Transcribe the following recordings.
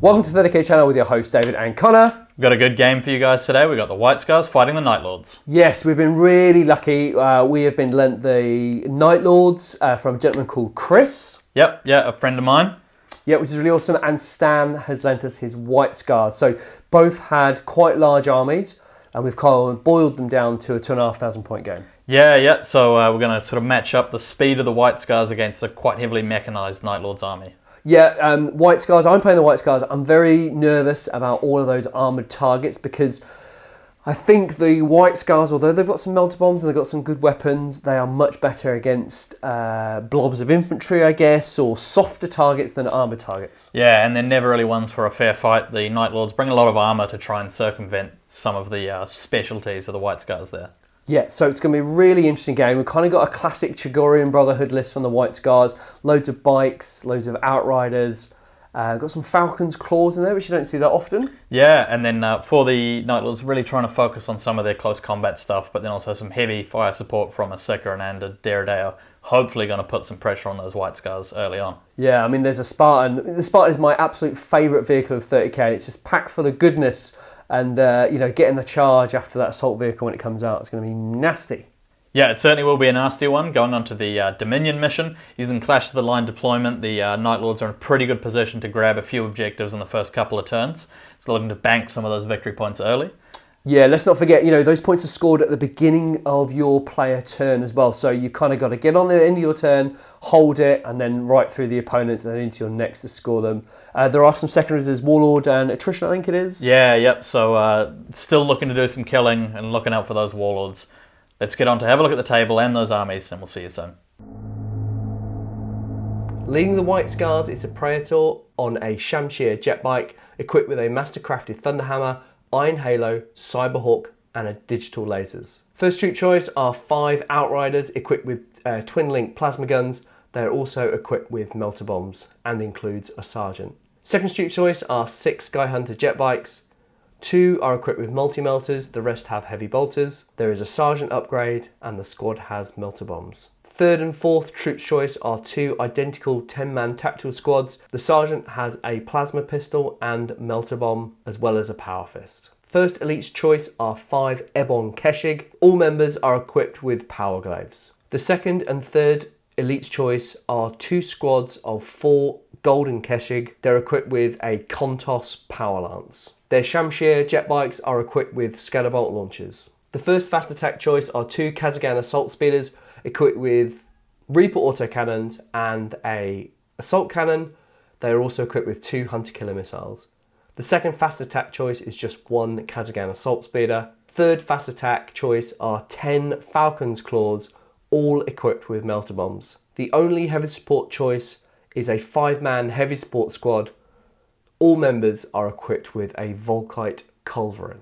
Welcome to the 30k channel with your hosts David and Connor. We've got a good game for you guys today. We've got the White Scars fighting the Night Lords. Yes, we've been really lucky. We have been lent the Night Lords from a gentleman called Chris. Yep, a friend of mine. Yeah, which is really awesome. And Stan has lent us his White Scars. So both had quite large armies, and we've kind of boiled them down to a 2,500 point game. Yeah. So we're going to sort of match up the speed of the White Scars against a quite heavily mechanized Night Lords army. Yeah, White Scars. I'm playing the White Scars. I'm very nervous about all of those armoured targets because I think the White Scars, although they've got some melter bombs and they've got some good weapons, they are much better against blobs of infantry, I guess, or softer targets than armoured targets. Yeah, and they're never really ones for a fair fight. The Night Lords bring a lot of armour to try and circumvent some of the specialties of the White Scars there. Yeah, so it's going to be a really interesting game. We've kind of got a classic Chagorian Brotherhood list from the White Scars. Loads of bikes, loads of outriders. Got some Falcon's Claws in there, which you don't see that often. Yeah, and then for the Night Lords, really trying to focus on some of their close combat stuff, but then also some heavy fire support from a Sicaran and a Derrideo. Hopefully going to put some pressure on those White Scars early on. Yeah, I mean, there's a Spartan. The Spartan is my absolute favourite vehicle of 30k. It's just packed full of goodness. And, getting the charge after that assault vehicle when it comes out, it's going to be nasty. Yeah, it certainly will be a nasty one. Going on to the Dominion mission, using Clash of the Line deployment, the Night Lords are in a pretty good position to grab a few objectives in the first couple of turns. So looking to bank some of those victory points early. Yeah, let's not forget, those points are scored at the beginning of your player turn as well. So you kind of got to get on the end of your turn, hold it, and then right through the opponents and then into your next to score them. There are some secondaries, there's Warlord and Attrition, I think it is. Yep. So still looking to do some killing and looking out for those Warlords. Let's get on to have a look at the table and those armies, and we'll see you soon. Leading the White Scars is a Praetor on a Shamshir jet bike, equipped with a mastercrafted Thunderhammer, Iron Halo, Cyberhawk, and a digital lasers. First troop choice are 5 Outriders equipped with twin-link plasma guns. They're also equipped with melter bombs and includes a sergeant. Second troop choice are 6 Sky Hunter jet bikes. 2 are equipped with multi-melters, the rest have heavy bolters. There is a sergeant upgrade and the squad has melter bombs. Third and fourth troops choice are 2 identical 10-man tactical squads. The sergeant has a plasma pistol and melter bomb, as well as a power fist. First elite's choice are 5 Ebon Keshig. All members are equipped with power glaives. The second and third elite's choice are 2 squads of 4 Golden Keshig. They're equipped with a Kontos power lance. Their Shamshir jet bikes are equipped with Scatterbolt launchers. The first fast attack choice are 2 Kazagan assault speeders, equipped with Reaper autocannons and a assault cannon. They are also equipped with 2 hunter-killer missiles. The second fast attack choice is just 1 Kazagan assault speeder. Third fast attack choice are 10 Falcon's Claws, all equipped with melter bombs. The only heavy support choice is a 5-man heavy support squad. All members are equipped with a Volkite Culverin.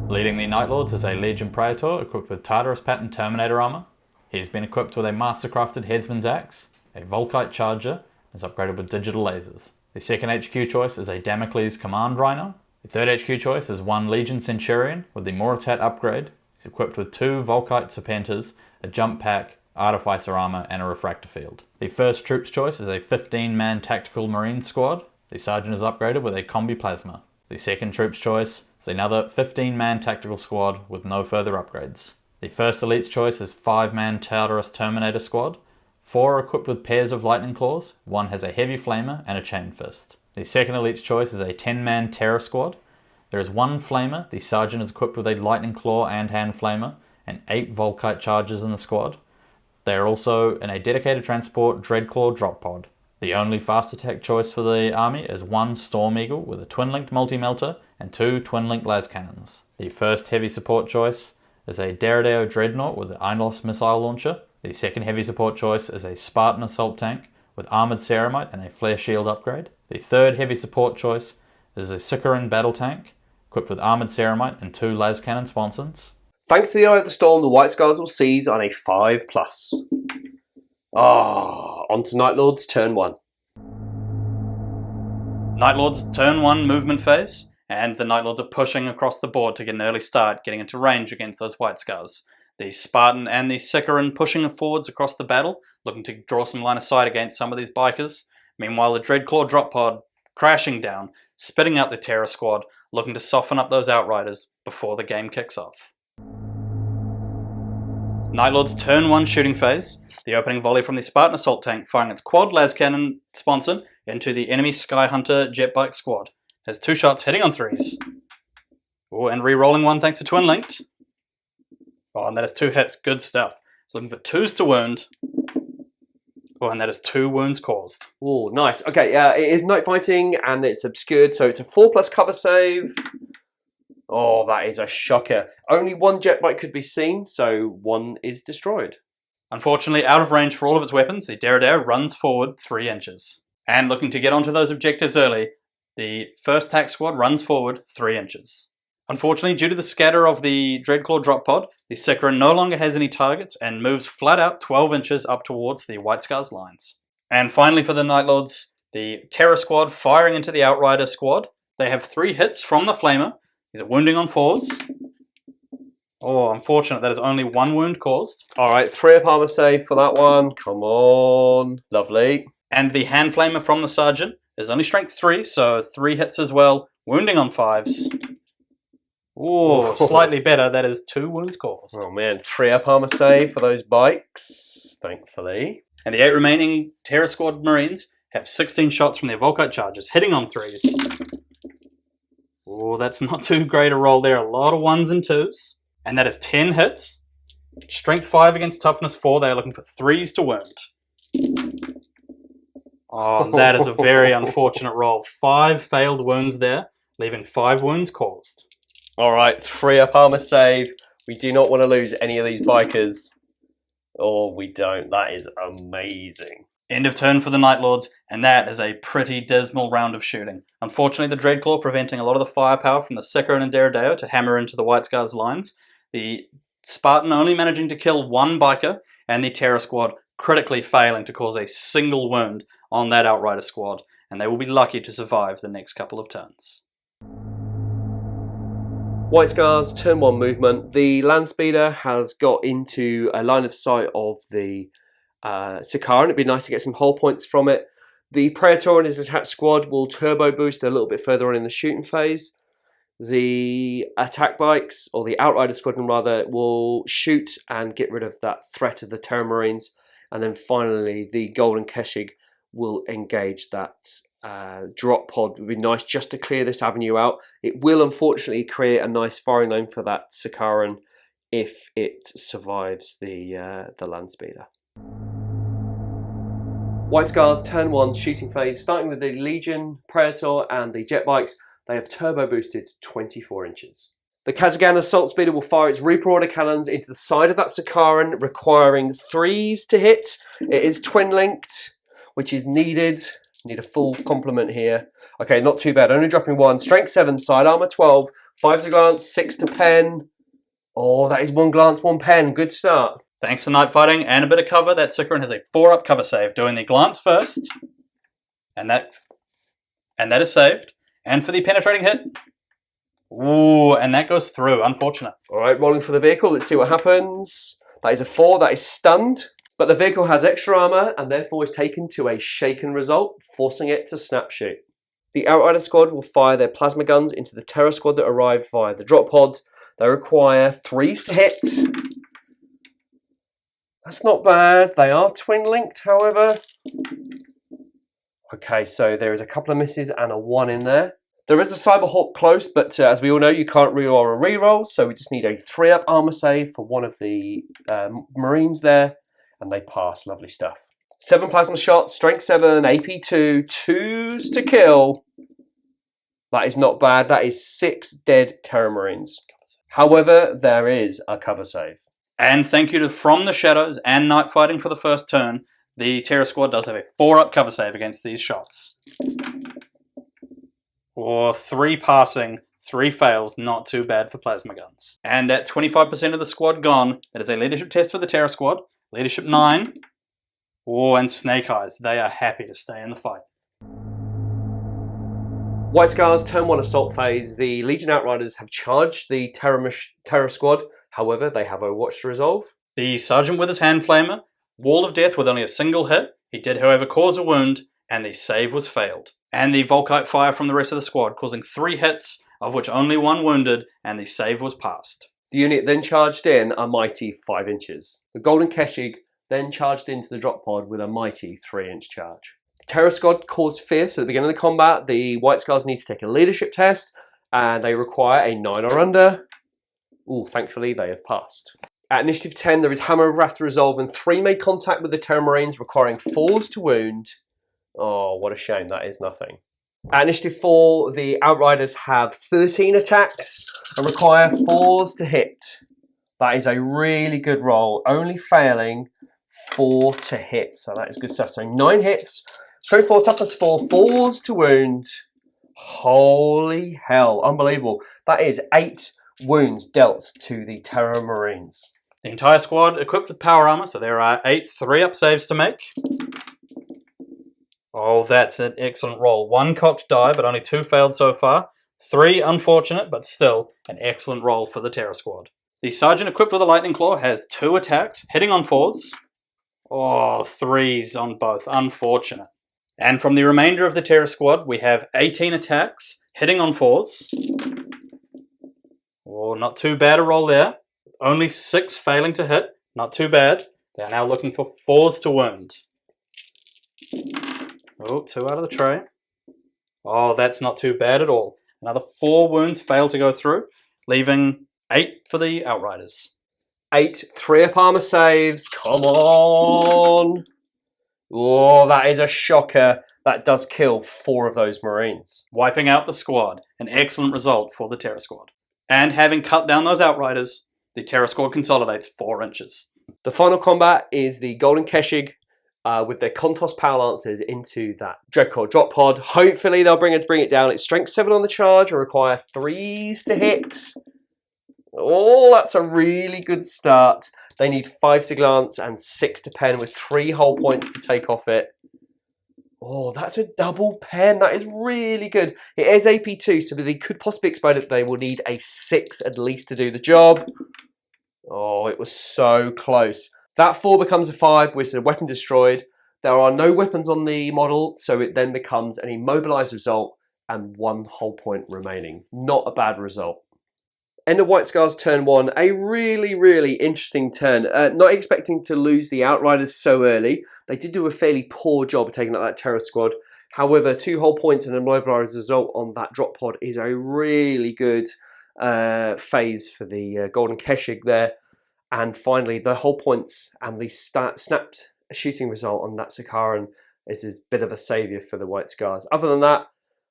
Leading the Night Lords is a Legion Praetor equipped with Tartarus pattern Terminator armor. He's been equipped with a mastercrafted Headsman's Axe, a Volkite Charger, and is upgraded with digital lasers. The second HQ choice is a Damocles Command Rhino. The third HQ choice is 1 Legion Centurion with the Moritat upgrade. He's equipped with 2 Volkite Serpentas, a jump pack, Artificer armor, and a refractor field. The first troops choice is a 15-man tactical Marine squad. The sergeant is upgraded with a Combi Plasma. The second troops choice is another 15-man tactical squad with no further upgrades. The first elite's choice is 5-man Tartarus Terminator squad. 4 are equipped with pairs of Lightning Claws. 1 has a Heavy Flamer and a Chain Fist. The second elite's choice is a 10-man Terror squad. There is 1 Flamer. The sergeant is equipped with a Lightning Claw and Hand Flamer, and 8 Volkite Chargers in the squad. They are also in a dedicated transport Dreadclaw drop pod. The only fast attack choice for the army is 1 Storm Eagle with a twin-linked multi-melter and 2 twin-linked las cannons. The first heavy support choice is a Derrideo Dreadnought with an Einos missile launcher. The second heavy support choice is a Spartan assault tank with armored ceramite and a flare shield upgrade. The third heavy support choice is a Sicaran battle tank equipped with armored ceramite and 2 las cannon sponsons. Thanks to the Eye of the Storm, the White Scars will seize on a 5+. On to Night Lords turn 1. Night Lords turn 1 movement phase, and the Night Lords are pushing across the board to get an early start, getting into range against those White Scars. The Spartan and the Sicaran pushing forwards across the battle, looking to draw some line of sight against some of these bikers. Meanwhile, the Dreadclaw drop pod crashing down, spitting out the Terror Squad, looking to soften up those Outriders before the game kicks off. Night Lord's turn 1 shooting phase, the opening volley from the Spartan assault tank firing its quad las cannon sponsor into the enemy Skyhunter jet bike squad. Has 2 shots hitting on 3s. Oh, and re-rolling 1 thanks to Twin Linked. Oh, and that is 2 hits, good stuff. It's looking for 2s to wound. Oh, and that is 2 wounds caused. Oh, nice. Okay, it is night fighting and it's obscured, so it's a 4+ cover save. Oh, that is a shocker. Only 1 jet bike could be seen, so 1 is destroyed. Unfortunately, out of range for all of its weapons, the Derridair runs forward 3 inches. And looking to get onto those objectives early, the first tac squad runs forward 3 inches. Unfortunately, due to the scatter of the Dreadclaw drop pod, the Sicaran no longer has any targets and moves flat out 12 inches up towards the White Scars lines. And finally for the Night Lords, the Terror Squad firing into the Outrider squad. They have 3 hits from the Flamer. He's wounding on 4s. Oh, unfortunate, that is only 1 wound caused. Alright, 3-up armor save for that one. Come on. Lovely. And the Hand Flamer from the Sergeant is only strength 3, so 3 hits as well, wounding on 5s. Oh, slightly better, that is 2 wounds caused. Oh man, 3-up armor save for those bikes, thankfully. And the 8 remaining Terror Squad Marines have 16 shots from their Volkite charges, hitting on 3s. Oh, that's not too great a roll there, a lot of 1s and 2s. And that is 10 hits. Strength 5 against Toughness 4, they are looking for 3s to wound. Oh, that is a very unfortunate roll. 5 failed wounds there, leaving 5 wounds caused. Alright, 3-up armor save. We do not want to lose any of these bikers. Oh, we don't. That is amazing. End of turn for the Night Lords, and that is a pretty dismal round of shooting. Unfortunately, the Dreadclaw preventing a lot of the firepower from the Sicaran and Derridair to hammer into the White Scars lines. The Spartan only managing to kill 1 biker, and the Terror Squad critically failing to cause a single wound on that Outrider squad, and they will be lucky to survive the next couple of turns. White Scars, turn 1 movement. The Landspeeder has got into a line of sight of the Sicaran. It'd be nice to get some hull points from it. The Praetor and his attack squad will turbo boost a little bit further on in the shooting phase. The attack bikes, or the Outrider squadron rather, will shoot and get rid of that threat of the Terror Marines. And then finally, the Golden Keshig will engage that drop pod. It would be nice just to clear this avenue out. It will unfortunately create a nice firing lane for that Sicaran if it survives the Landspeeder. White Scars, turn 1, shooting phase, starting with the Legion, Praetor and the jet bikes. They have turbo boosted 24 inches. The Kazagan Assault Speeder will fire its Reaper Order cannons into the side of that Sicaran, requiring 3s to hit. It is twin linked, which is needed. Need a full complement here. Okay, not too bad. Only dropping 1. Strength 7, side armor 12, 5 to glance, 6 to pen. Oh, that is 1 glance, 1 pen. Good start. Thanks to night fighting and a bit of cover, that Sicaran has a 4-up cover save, doing the glance first, and that is saved. And for the penetrating hit, ooh, and that goes through. Unfortunate. All right, rolling for the vehicle. Let's see what happens. That is a 4. That is stunned. But the vehicle has extra armor and therefore is taken to a shaken result, forcing it to snap shoot. The Outrider squad will fire their plasma guns into the Terror squad that arrive via the drop pod. They require 3s to hit. That's not bad. They are twin linked, however. Okay, so there is a couple of misses and a 1 in there. There is a Cyberhawk close, but as we all know, you can't reroll a reroll, so we just need a 3-up armor save for one of the Marines there. And they pass. Lovely stuff. 7 plasma shots, strength 7, AP 2, 2s to kill. That is not bad. That is 6 dead Terror Marines. However, there is a cover save. And thank you to From the Shadows and Night Fighting for the first turn. The Terror Squad does have a 4-up cover save against these shots. Or 3 passing, 3 fails, not too bad for plasma guns. And at 25% of the squad gone, that is a leadership test for the Terror Squad. Leadership 9. Oh, and Snake Eyes. They are happy to stay in the fight. White Scars, turn 1 assault phase. The Legion Outriders have charged the Terror Squad. However, they have Overwatch to resolve. The Sergeant with his Hand Flamer. Wall of Death with only a single hit. He did, however, cause a wound. and the save was failed. And the Volkite fire from the rest of the squad, causing 3 hits, of which only 1 wounded, and the save was passed. The unit then charged in a mighty 5 inches. The Golden Keshig then charged into the drop pod with a mighty 3-inch charge. Terror Squad caused fear, so at the beginning of the combat, the White Scars need to take a leadership test, and they require a 9 or under. Ooh, thankfully they have passed. At Initiative 10, there is Hammer of Wrath Resolve, and 3 made contact with the Terror Marines, requiring 4s to wound. Oh, what a shame, that is nothing. At Initiative 4, the Outriders have 13 attacks and require 4s to hit. That is a really good roll, only failing 4 to hit, so that is good stuff. So 9 hits, 24 toughness 4, 4s to wound. Holy hell, unbelievable. That is 8 wounds dealt to the Terror Marines. The entire squad equipped with power armor, so there are 8 3-up saves to make. Oh, that's an excellent roll. 1 cocked die, but only 2 failed so far. 3 unfortunate, but still an excellent roll for the Terror Squad. The Sergeant equipped with a Lightning Claw has 2 attacks, hitting on 4s. Oh, 3s on both. Unfortunate. And from the remainder of the Terror Squad, we have 18 attacks, hitting on 4s. Oh, not too bad a roll there. Only 6 failing to hit. Not too bad. They are now looking for 4s to wound. Oh, 2 out of the tray. Oh, that's not too bad at all. Another 4 wounds fail to go through, leaving 8 for the Outriders. 8 3-up armor saves. Come on. Oh, that is a shocker. That does kill 4 of those Marines. Wiping out the squad. An excellent result for the Terror Squad. And having cut down those Outriders, the Terror Squad consolidates 4 inches. The final combat is the Golden Keshig with their Kontos Power Lancers into that Dreadcore drop pod. Hopefully they'll bring it down. It's strength 7 on the charge and require 3s to hit. Oh, that's a really good start. They need 5 to glance and 6 to pen with 3 hull points to take off it. Oh, that's a double pen. That is really good. It is AP2, so they could possibly explode it. They will need a 6 at least to do the job. Oh, it was so close. That 4 becomes a 5, which is a weapon destroyed. There are no weapons on the model, so it then becomes an immobilized result and 1 hull point remaining. Not a bad result. End of White Scars turn 1, a really, really interesting turn. Not expecting to lose the Outriders so early. They did do a fairly poor job of taking out that Terror Squad. However, 2 hull points and an immobilized result on that drop pod is a really good phase for the Golden Keshig there. And finally, the hull points and the snapped shooting result on that Sicaran is a bit of a saviour for the White Scars. Other than that,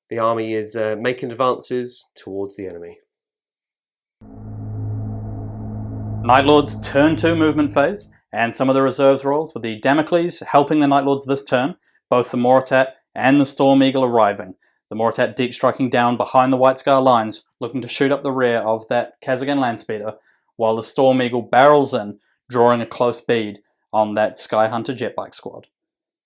the army is making advances towards the enemy. Night Lords turn 2 movement phase, and some of the reserves rolls with the Damocles helping the Night Lords this turn, both the Moritat and the Storm Eagle arriving. The Moritat deep striking down behind the White Scar lines, looking to shoot up the rear of that Kazagan Landspeeder, while the Storm Eagle barrels in, drawing a close bead on that Skyhunter Jetbike squad.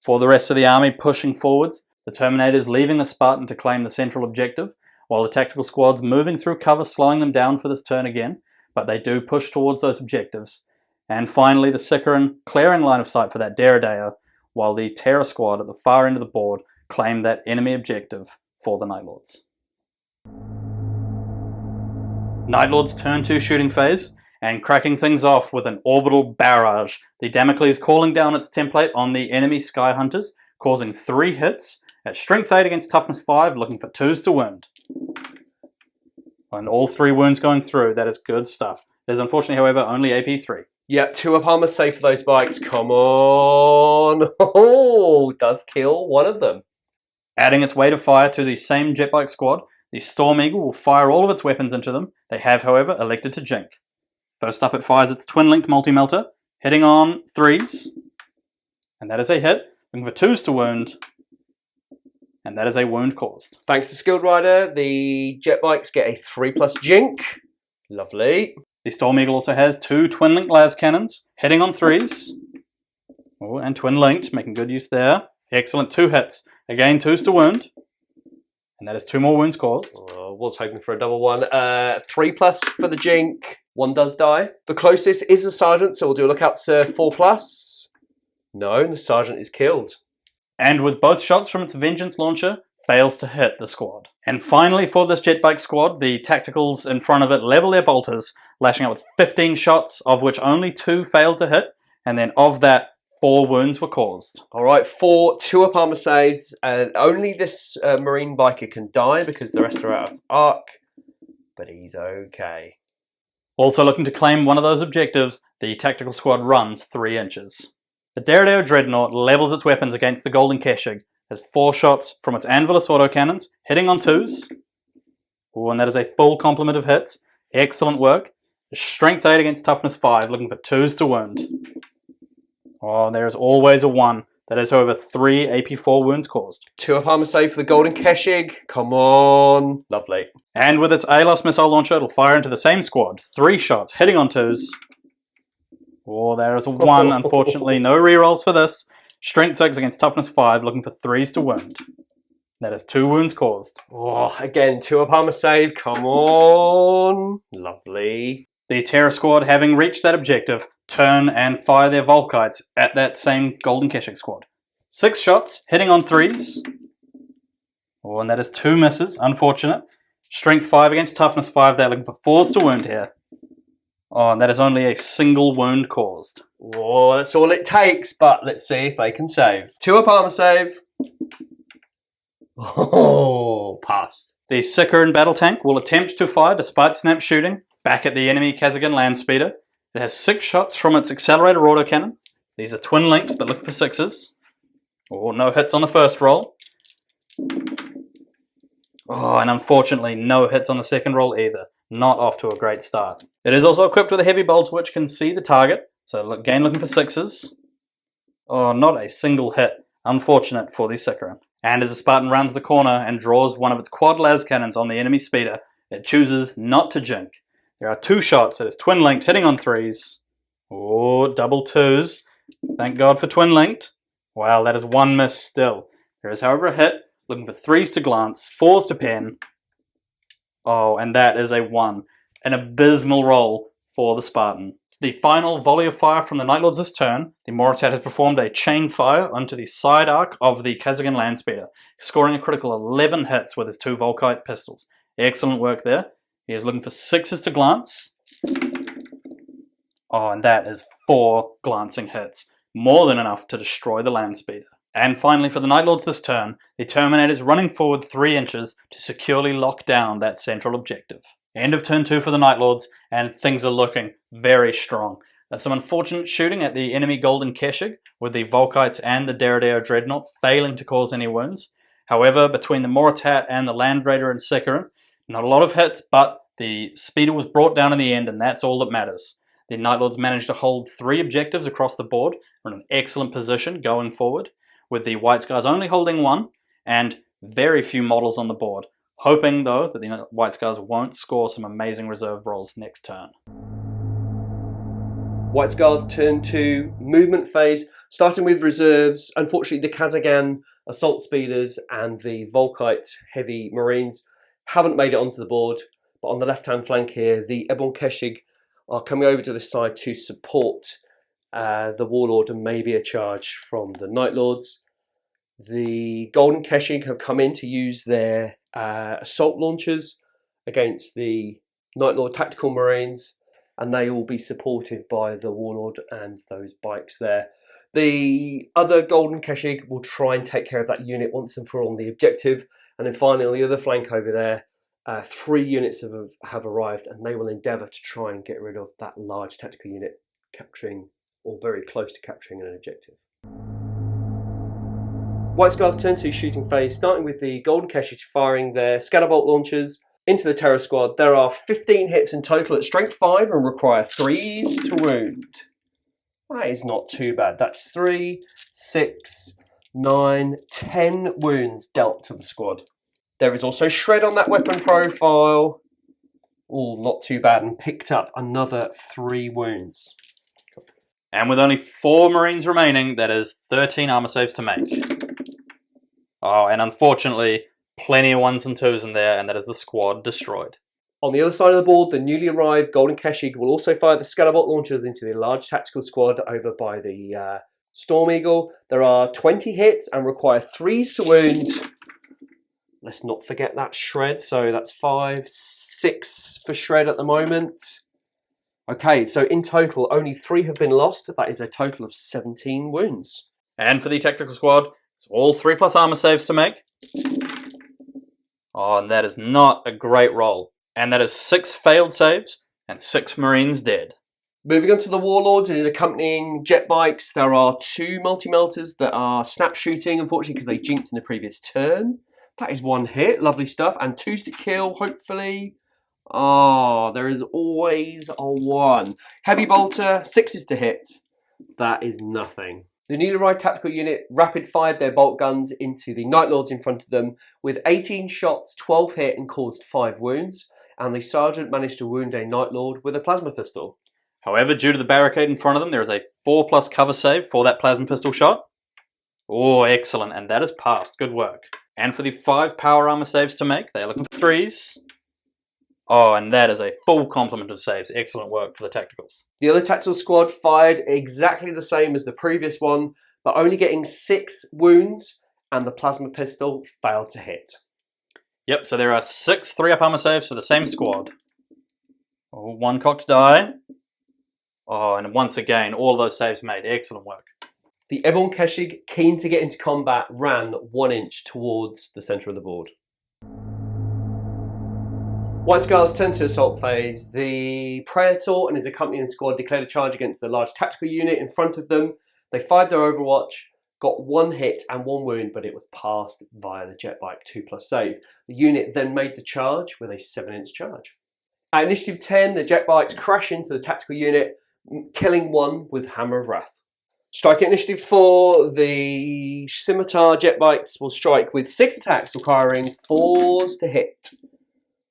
For the rest of the army pushing forwards, the Terminators leaving the Spartan to claim the central objective, while the tactical squads moving through cover, slowing them down for this turn again, but they do push towards those objectives. And finally, the Sicaran clearing line of sight for that Derrideo, while the Terror Squad at the far end of the board claim that enemy objective for the Night Lords. Night Lords turn 2 shooting phase, and cracking things off with an orbital barrage. The Damocles calling down its template on the enemy Skyhunters, causing 3 hits at strength 8 against toughness 5, looking for 2s to wound. And all 3 wounds going through. That is good stuff. There's unfortunately, however, only AP3. Yep, 2-up armor save for those bikes. Come on. Oh, does kill one of them. Adding its weight of fire to the same Jetbike squad, the Storm Eagle will fire all of its weapons into them. They have, however, elected to jink. First up, it fires its twin-linked multi-melter, hitting on 3s. And that is a hit. Looking for 2s to wound. And that is a wound caused. Thanks to Skilled Rider, the jet bikes get a 3+ jink. Lovely. The Storm Eagle also has 2 twin-linked las cannons, hitting on 3s. Oh, and twin-linked, making good use there. Excellent, 2 hits. Again, 2s to wound. And that is 2 more wounds caused. Oh, was hoping for a double one. 3+ for the jink. 1 does die. The closest is the Sergeant, so we'll do a look out, sir. 4+. No, the Sergeant is killed. And with both shots from its Vengeance launcher, fails to hit the squad. And finally for this jet bike squad, the tacticals in front of it level their bolters, lashing out with 15 shots, of which only 2 failed to hit, and then of that, 4 wounds were caused. All right, 2 up armor saves, and only this Marine biker can die because the rest are out of arc, but he's okay. Also looking to claim one of those objectives, the tactical squad runs 3 inches. The Derrideo Dreadnought levels its weapons against the Golden Keshig, has 4 shots from its Anvilus autocannons, hitting on 2s. Ooh, and that is a full complement of hits. Excellent work. Strength 8 against Toughness 5, looking for 2s to wound. Oh, there is always a 1. That is, however, 3 AP4 wounds caused. 2 up armor save for the Golden Keshig. Come on. Lovely. And with its ALOS missile launcher, it'll fire into the same squad. 3 shots, hitting on 2s. Oh, there is a 1. Unfortunately, no rerolls for this. Strength 6 against Toughness 5, looking for 3s to wound. That is 2 wounds caused. Oh, again, 2 up armor save. Come on. Lovely. The Terror Squad, having reached that objective, turn and fire their Volkites at that same Golden Keshig squad. 6 shots, hitting on 3s. Oh, and that is 2 misses, unfortunate. Strength 5 against Toughness 5, they're looking for 4s to wound here. Oh, and that is only a single wound caused. Oh, that's all it takes, but let's see if they can save. 2 up armor save. Oh, passed. The Sikaran battle tank will attempt to fire despite snap shooting back at the enemy Kazagan land speeder. It has 6 shots from its accelerator autocannon. These are twin links, but look for 6s. Oh, no hits on the first roll. Oh, and unfortunately, no hits on the second roll either. Not off to a great start. It is also equipped with a heavy bolter which can see the target, so again looking for 6s. Oh, not a single hit. Unfortunate for the Sikaran. And as the Spartan rounds the corner and draws one of its quad las cannons on the enemy speeder, it chooses not to jink. There are 2 shots. It is twin linked, hitting on 3s. Oh, double 2s. Thank God for twin linked. Wow, that is 1 miss still. There is, however, a hit, looking for 3s to glance, 4s to pen. Oh, and that is a 1. An abysmal roll for the Spartan. The final volley of fire from the Night Lords this turn, the Moritat has performed a chain fire onto the side arc of the Kazagan Landspeeder, scoring a critical 11 hits with his 2 Volkite pistols. Excellent work there. He is looking for 6s to glance. Oh, and that is 4 glancing hits. More than enough to destroy the Landspeeder. And finally for the Night Lords this turn, the Terminator is running forward 3 inches to securely lock down that central objective. End of turn 2 for the Night Lords, and things are looking very strong. There's some unfortunate shooting at the enemy Golden Keshig, with the Volkites and the Derrideo Dreadnought failing to cause any wounds. However, between the Moritat and the Land Raider and Sikaran, not a lot of hits, but the speeder was brought down in the end, and that's all that matters. The Night Lords managed to hold 3 objectives across the board, are in an excellent position going forward, with the White Scars only holding 1, and very few models on the board. Hoping, though, that the White Scars won't score some amazing reserve rolls next turn. White Scars turn to movement phase, starting with reserves. Unfortunately, the Kazagan assault speeders and the Volkite heavy marines haven't made it onto the board. But on the left-hand flank here, the Ebon Keshig are coming over to this side to support the Warlord and maybe a charge from the Night Lords. The Golden Keshig have come in to use their assault launchers against the Night Lord Tactical Marines, and they will be supported by the Warlord and those bikes there. The other Golden Keshig will try and take care of that unit once and for all on the objective, and then finally on the other flank over there, 3 units have arrived, and they will endeavour to try and get rid of that large tactical unit, capturing or very close to capturing an objective. White Scars turn to shooting phase, starting with the Golden Keshig firing their Scatterbolt launchers into the Terror Squad. There are 15 hits in total at strength 5 and require 3s to wound. That is not too bad. That's 3, 6, 9, 10 wounds dealt to the squad. There is also Shred on that weapon profile. All not too bad, and picked up another 3 wounds. And with only 4 Marines remaining, that is 13 armor saves to make. Oh, and unfortunately, plenty of 1s and 2s in there, and that is the squad destroyed. On the other side of the board, the newly arrived Golden Keshig will also fire the Scatterbolt launchers into the large tactical squad over by the Storm Eagle, there are 20 hits and require 3s to wound. Let's not forget that shred, so that's 5, 6 for shred at the moment. Okay, so in total, only 3 have been lost. That is a total of 17 wounds. And for the tactical squad, it's all 3+ armor saves to make. Oh, and that is not a great roll. And that is 6 failed saves and 6 Marines dead. Moving on to the Warlords, it is accompanying jet bikes. There are 2 multi-melters that are snap shooting, unfortunately, because they jinked in the previous turn. That is 1 hit, lovely stuff, and 2s to kill, hopefully. Oh, there is always a 1. Heavy bolter, 6s to hit. That is nothing. The newly arrived tactical unit rapid-fired their bolt guns into the Night Lords in front of them with 18 shots, 12 hit and caused 5 wounds, and the sergeant managed to wound a Night Lord with a plasma pistol. However, due to the barricade in front of them, there is a 4+ cover save for that plasma pistol shot. Oh, excellent, and that is passed. Good work. And for the 5 power armor saves to make, they are looking for 3s. Oh, and that is a full complement of saves. Excellent work for the tacticals. The other tactical squad fired exactly the same as the previous one, but only getting 6 wounds, and the plasma pistol failed to hit. Yep, so there are 6 3-up armor saves for the same squad. Oh, 1 cocked die. Oh, and once again, all of those saves made. Excellent work. The Ebon Keshig, keen to get into combat, ran 1 inch towards the centre of the board. White Scars turned to assault phase. The Praetor and his accompanying squad declared a charge against the large tactical unit in front of them. They fired their Overwatch, got 1 hit and 1 wound, but it was passed via the jet bike 2+ save. The unit then made the charge with a 7-inch charge. At initiative 10, the jet bikes crash into the tactical unit, killing 1 with Hammer of Wrath. Strike at initiative 4, the Scimitar jet bikes will strike with 6 attacks requiring 4s to hit.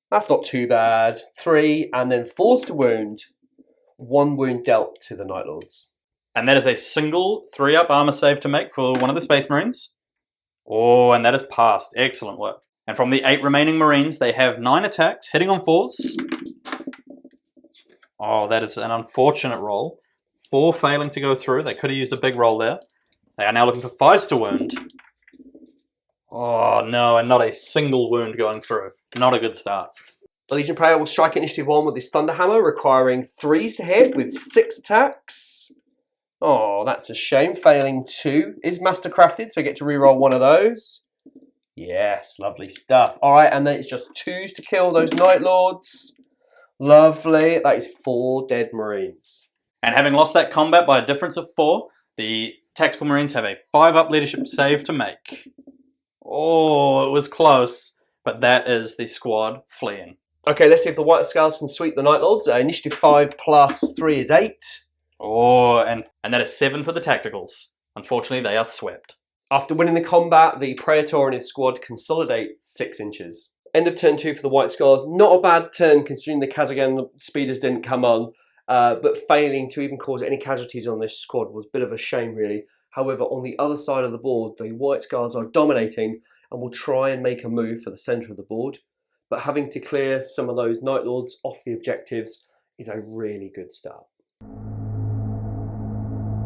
That's not too bad. 3 and then 4s to wound. 1 wound dealt to the Night Lords. And that is a single 3-up armor save to make for one of the Space Marines. Oh, and that is passed. Excellent work. And from the 8 remaining Marines, they have 9 attacks, hitting on 4s. Oh, that is an unfortunate roll. 4 failing to go through. They could have used a big roll there. They are now looking for 5s to wound. Oh, no, and not a single wound going through. Not a good start. The Legion Praetor will strike at initiative 1 with his Thunder Hammer, requiring 3s to hit with 6 attacks. Oh, that's a shame. Failing 2 is mastercrafted, so I get to reroll 1 of those. Yes, lovely stuff. All right, and then it's just 2s to kill those Night Lords. Lovely. That is 4 dead Marines. And having lost that combat by a difference of 4, the Tactical Marines have a 5-up leadership save to make. Oh, it was close, but that is the squad fleeing. Okay, let's see if the White Scars can sweep the Night Lords. Initiative 5 plus 3 is 8. Oh, and that is 7 for the Tacticals. Unfortunately, they are swept. After winning the combat, the Praetor and his squad consolidate 6 inches. End of turn 2 for the White Scars. Not a bad turn considering the Kazagan speeders didn't come on, but failing to even cause any casualties on this squad was a bit of a shame, really. However, on the other side of the board, the White Scars are dominating and will try and make a move for the centre of the board. But having to clear some of those Night Lords off the objectives is a really good start.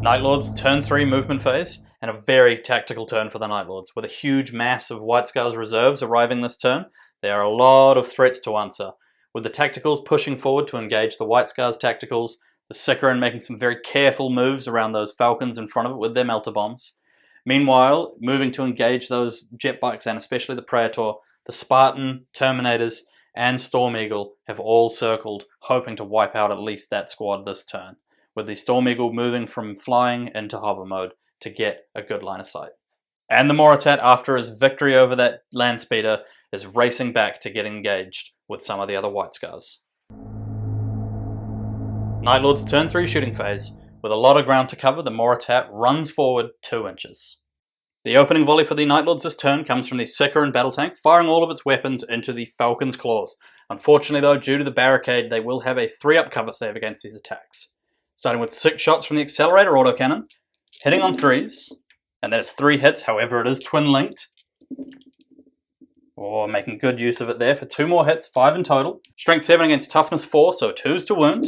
Night Lords turn 3 movement phase, and a very tactical turn for the Night Lords. With a huge mass of White Scars reserves arriving this turn, there are a lot of threats to answer. With the Tacticals pushing forward to engage the White Scars Tacticals, the Sicaran making some very careful moves around those Falcons in front of it with their melter bombs. Meanwhile, moving to engage those jet bikes and especially the Praetor, the Spartan, Terminators, and Storm Eagle have all circled, hoping to wipe out at least that squad this turn, with the Storm Eagle moving from flying into hover mode to get a good line of sight. And the Moritat, after his victory over that land speeder, is racing back to get engaged with some of the other White Scars. Night Lord's turn 3 shooting phase. With a lot of ground to cover, the Moritat runs forward 2 inches. The opening volley for the Night Lords this turn comes from the Sicaran battle tank, firing all of its weapons into the Falcon's claws. Unfortunately though, due to the barricade, they will have a 3-up cover save against these attacks. Starting with 6 shots from the Accelerator autocannon, hitting on 3s, and that is 3 hits, however it is twin-linked. Oh, making good use of it there for 2 more hits, 5 in total. Strength 7 against Toughness 4, so 2s to wound.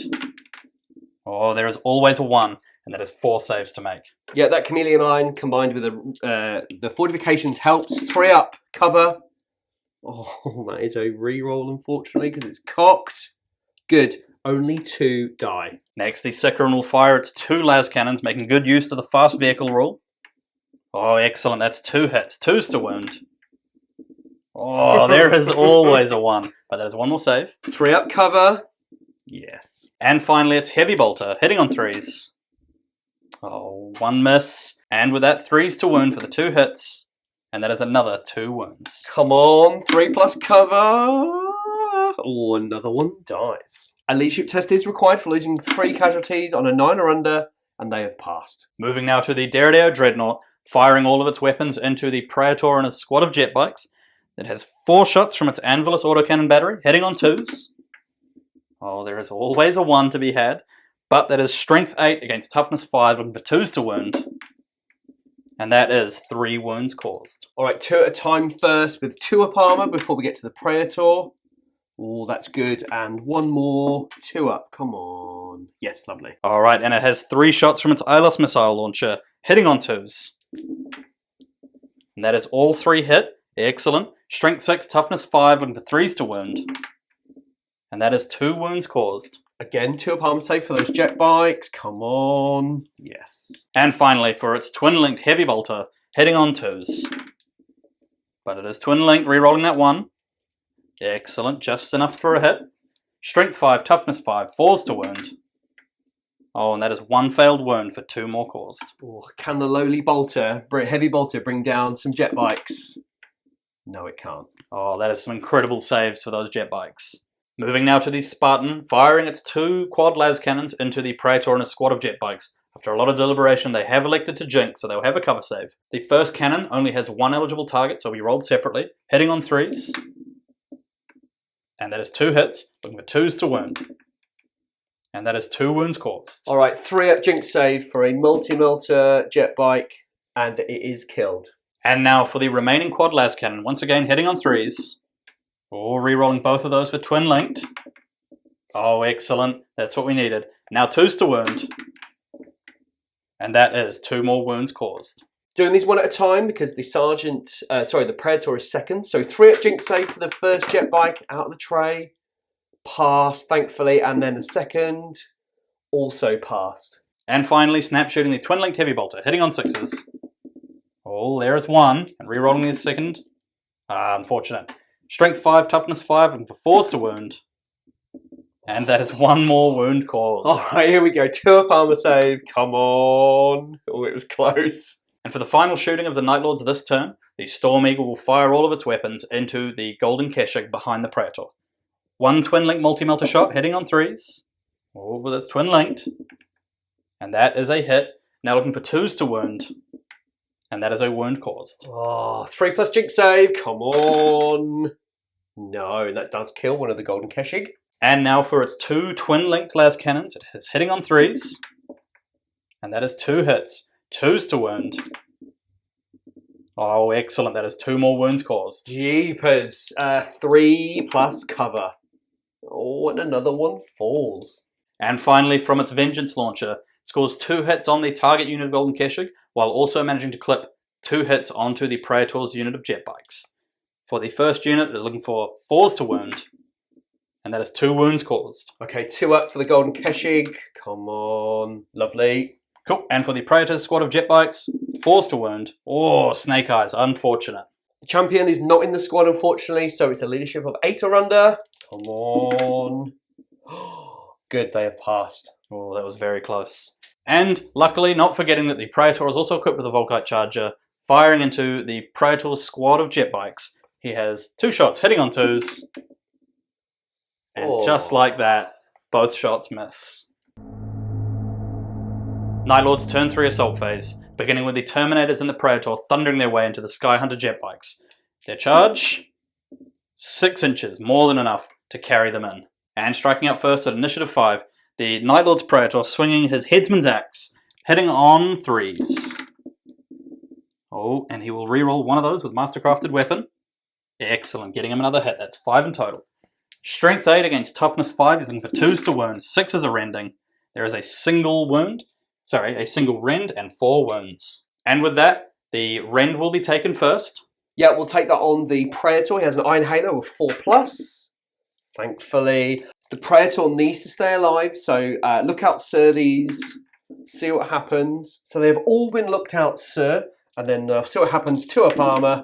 Oh, there is always a 1, and that is 4 saves to make. Yeah, that chameleon line combined with the fortifications helps. 3 up, cover. Oh, that is a reroll, unfortunately, because it's cocked. Good. Only 2 die. Next, the Sicaran will fire its 2 las cannons, making good use of the fast vehicle rule. Oh, excellent. That's 2 hits. 2's to wound. Oh, there is always a 1. But that is 1 more save. 3 up, cover. Yes. And finally, it's Heavy Bolter, hitting on 3s. Oh, 1 miss. And with that, 3's to wound for the 2 hits. And that is another 2 wounds. Come on, 3 plus cover. Oh, another 1 dies. A leadership test is required for losing 3 casualties on a 9 or under, and they have passed. Moving now to the Derrideo Dreadnought, firing all of its weapons into the Praetor and a squad of jet bikes. It has 4 shots from its Anvilus autocannon battery, hitting on 2s. Oh, there is always a 1 to be had, but that is Strength 8 against Toughness 5, looking for 2's to wound. And that is 3 wounds caused. All right, 2 at a time first with 2 up armor before we get to the Praetor. Oh, that's good. And 1 more. 2 up. Come on. Yes, lovely. Alright, and it has 3 shots from its Ilos missile launcher, hitting on 2s. And that is all 3 hit. Excellent. Strength 6, Toughness 5, looking for 3's to wound. And that is 2 wounds caused. Again, 2 up armor save for those jet bikes. Come on. Yes. And finally, for its twin-linked Heavy Bolter, hitting on 2s. But it is twin-linked, re-rolling that 1. Excellent, just enough for a hit. Strength 5, Toughness 5, 4's to wound. Oh, and that is 1 failed wound for 2 more caused. Oh, can the lowly bolter, Heavy Bolter, bring down some jet bikes? No, it can't. Oh, that is some incredible saves for those jet bikes. Moving now to the Spartan, firing its 2 quad las cannons into the Praetor and a squad of jet bikes. After a lot of deliberation, they have elected to jinx, so they'll have a cover save. The first cannon only has 1 eligible target, so we rolled separately, hitting on 3s. And that is 2 hits, looking for 2's to wound. And that is 2 wounds caused. All right, 3 up jinx save for a multi-melter jet bike, and it is killed. And now for the remaining quad las cannon, once again hitting on 3s. Oh, re-rolling both of those for twin linked. Oh, excellent. That's what we needed. Now 2's to wound. And that is 2 more wounds caused. Doing these 1 at a time because the Praetor is second. So 3 up jinx save for the first jet bike out of the tray. Passed, thankfully. And then the second also passed. And finally, snap shooting the twin linked Heavy Bolter, hitting on 6s. Oh, there is 1. And re-rolling the second. Unfortunate. Strength 5, Toughness 5, and for 4's to wound. And that is 1 more wound caused. Alright, here we go. 2 up armor save. Come on. Oh, it was close. And for the final shooting of the Night Lords this turn, the Storm Eagle will fire all of its weapons into the Golden Keshik behind the Praetor. 1 twin-linked multi-melter shot hitting on 3s. Oh, but that's twin-linked. And that is a hit. Now looking for 2's to wound. And that is a wound caused. Oh, 3 plus jinx save. Come on. No, that does kill one of the Golden Keshig. And now for its 2 twin-linked las cannons. It is hitting on 3s. And that is 2 hits. 2's to wound. Oh, excellent. That is 2 more wounds caused. Jeepers. 3 plus cover. Oh, and another 1 falls. And finally, from its Vengeance Launcher, it scores 2 hits on the target unit of Golden Keshig, while also managing to clip 2 hits onto the Praetor's unit of jet bikes. For the first unit, it is looking for 4's to wound, and that is 2 wounds caused. Okay, 2 up for the Golden Keshig. Come on. Lovely. Cool. And for the Praetor's squad of jet bikes, 4's to wound. Oh, Snake Eyes. Unfortunate. The champion is not in the squad, unfortunately, so it's a leadership of 8 or under. Come on. Good, they have passed. Oh, that was very close. And luckily, not forgetting that the Praetor is also equipped with a Volkite Charger, firing into the Praetor's squad of jet bikes. He has 2 shots hitting on 2s. And just like that, both shots miss. Night Lord's turn 3 assault phase, beginning with the Terminators and the Praetor thundering their way into the Skyhunter jet bikes. Their charge? 6 inches, more than enough to carry them in. And striking out first at Initiative 5, the Night Lord's Praetor swinging his Headsman's Axe, hitting on 3s. Oh, and he will reroll one of those with Mastercrafted Weapon. Excellent, getting him another hit. That's 5 in total. Strength 8 against Toughness 5, he's looking for 2's to wound. 6 is a rending. There is a single wound. a single rend and 4 wounds. And with that, the rend will be taken first. Yeah, we'll take that on the Praetor. He has an Iron Halo of 4+. Thankfully, the Praetor needs to stay alive, so look out, sir, these. See what happens. So they've all been looked out, sir. And then see what happens. 2 up armor.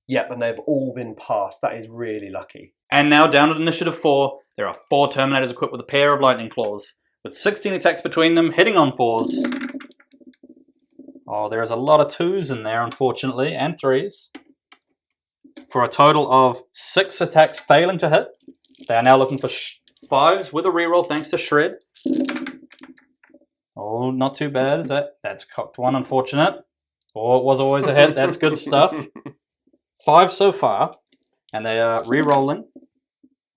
Yep, and they've all been passed. That is really lucky. And now down at Initiative 4, there are 4 Terminators equipped with a pair of Lightning Claws, with 16 attacks between them, hitting on 4s. Oh, there's a lot of 2s in there, unfortunately, and 3s. For a total of 6 attacks failing to hit. They are now looking for 5s with a reroll thanks to Shred. Oh, not too bad, is that? That's cocked one, unfortunate. Oh, it was always a hit. That's good stuff. 5 so far, and they are re-rolling.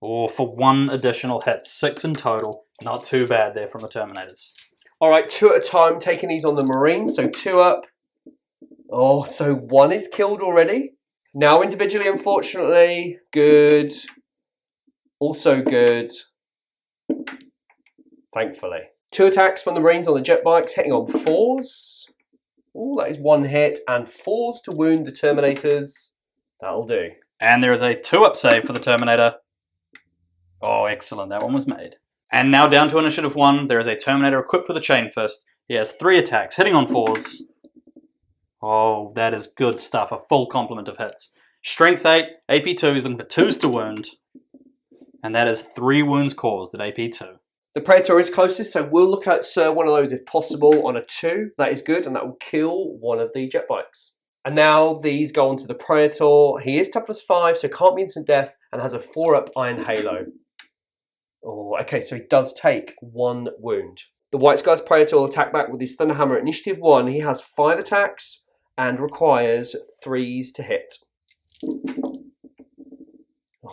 Oh, for 1 additional hit. 6 in total. Not too bad there from the Terminators. All right, 2 at a time, taking these on the Marines. So 2 up. Oh, so 1 is killed already. Now individually, unfortunately. Good. Also good. Thankfully. 2 attacks from the Marines on the jet bikes, hitting on 4s. Oh, that is 1 hit, and 4s to wound the Terminators. That'll do. And there is a 2-up save for the Terminator. Oh, excellent. That one was made. And now down to Initiative 1, there is a Terminator equipped with a Chain Fist. He has 3 attacks, hitting on 4s. Oh, that is good stuff. A full complement of hits. Strength 8, AP 2. He's looking for 2s to wound. And that is 3 wounds caused at AP 2. The Praetor is closest, so we'll look at Sir one of those if possible on a 2. That is good, and that will kill one of the jet bikes. And now these go on to the Praetor. He is toughness 5, so can't be instant death, and has a 4-up Iron Halo. Oh, okay, so he does take 1 wound. The White Scars Praetor will attack back with his Thunderhammer at Initiative 1. He has 5 attacks and requires 3s to hit.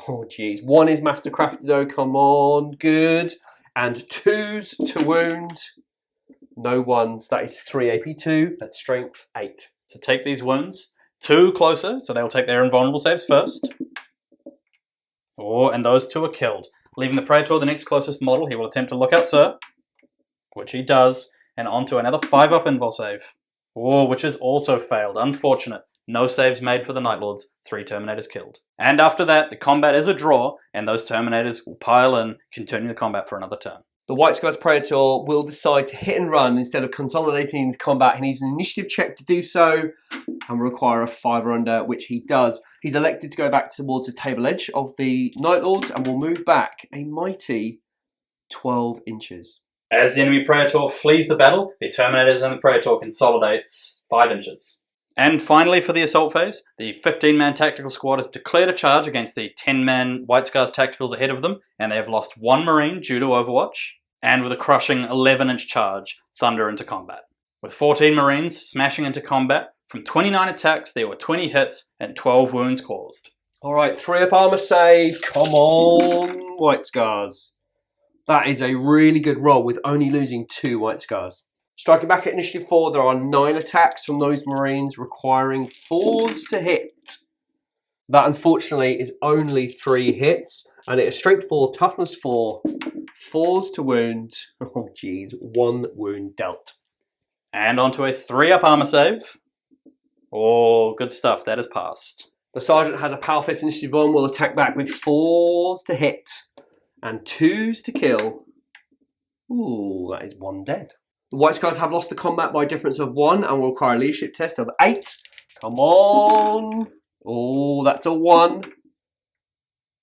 Oh, geez. 1 is Mastercrafted, though. Come on. Good. And 2s to wound. No 1s. That is 3 AP2. That's Strength 8. To take these wounds, 2 closer, so they will take their invulnerable saves first. Oh, and those 2 are killed. Leaving the Praetor the next closest model, he will attempt to look out, sir. Which he does, and onto another 5-up invul save. Oh, which is also failed. Unfortunate. No saves made for the Night Lords. 3 Terminators killed. And after that, the combat is a draw, and those Terminators will pile in, continue the combat for another turn. The White Scars Praetor will decide to hit and run instead of consolidating into combat. He needs an initiative check to do so, and will require a 5 or under, which he does. He's elected to go back towards the table edge of the Night Lords, and will move back a mighty 12 inches. As the enemy Praetor flees the battle, the Terminators and the Praetor consolidates 5 inches. And finally, for the assault phase, the 15-man tactical squad has declared a charge against the 10-man White Scars tacticals ahead of them, and they have lost 1 Marine due to Overwatch, and with a crushing 11-inch charge, thunder into combat. With 14 Marines smashing into combat, from 29 attacks, there were 20 hits and 12 wounds caused. All right, 3-up armor save. Come on, White Scars. That is a really good roll with only losing 2 White Scars. Striking back at Initiative 4, there are 9 attacks from those Marines requiring 4s to hit. That, unfortunately, is only 3 hits, and it is Strength 4, Toughness 4, 4s to wound. Oh, geez, 1 wound dealt. And onto a 3-up armor save. Oh, good stuff. That is passed. The Sergeant has a Power Fist. Initiative 1 will attack back with 4s to hit and 2s to kill. Ooh, that is 1 dead. The White Scars have lost the combat by a difference of 1 and will require a leadership test of 8. Come on. Oh, that's a 1.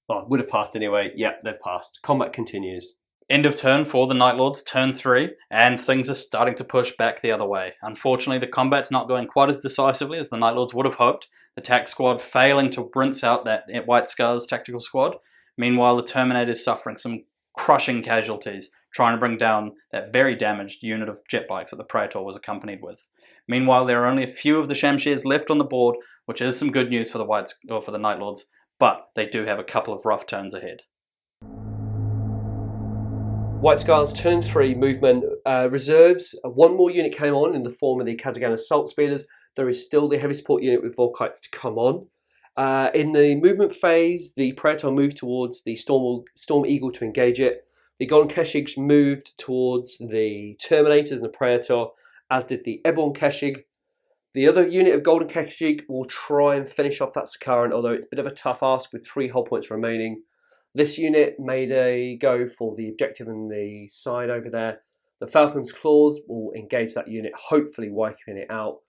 Oh, would have passed anyway. Yep, they've passed. Combat continues. End of turn for the Night Lords, turn 3, and things are starting to push back the other way. Unfortunately, the combat's not going quite as decisively as the Night Lords would have hoped. The tac squad failing to rinse out that White Scars tactical squad. Meanwhile, the Terminator is suffering some crushing casualties, trying to bring down that very damaged unit of jet bikes that the Praetor was accompanied with. Meanwhile, there are only a few of the Shamshirs left on the board, which is some good news for the Night Lords, but they do have a couple of rough turns ahead. White Scars turn 3 movement reserves. 1 more unit came on in the form of the Khazaghan Assault Speeders. There is still the heavy support unit with Volkites to come on. In the movement phase, the Praetor moved towards the Storm Eagle to engage it. The Golden Keshigs moved towards the Terminators and the Praetor, as did the Airborne Keshig. The other unit of Golden Keshig will try and finish off that Sakaran, although it's a bit of a tough ask with 3 hull points remaining. This unit made a go for the objective on the side over there. The Falcon's Claws will engage that unit, hopefully wiping it out.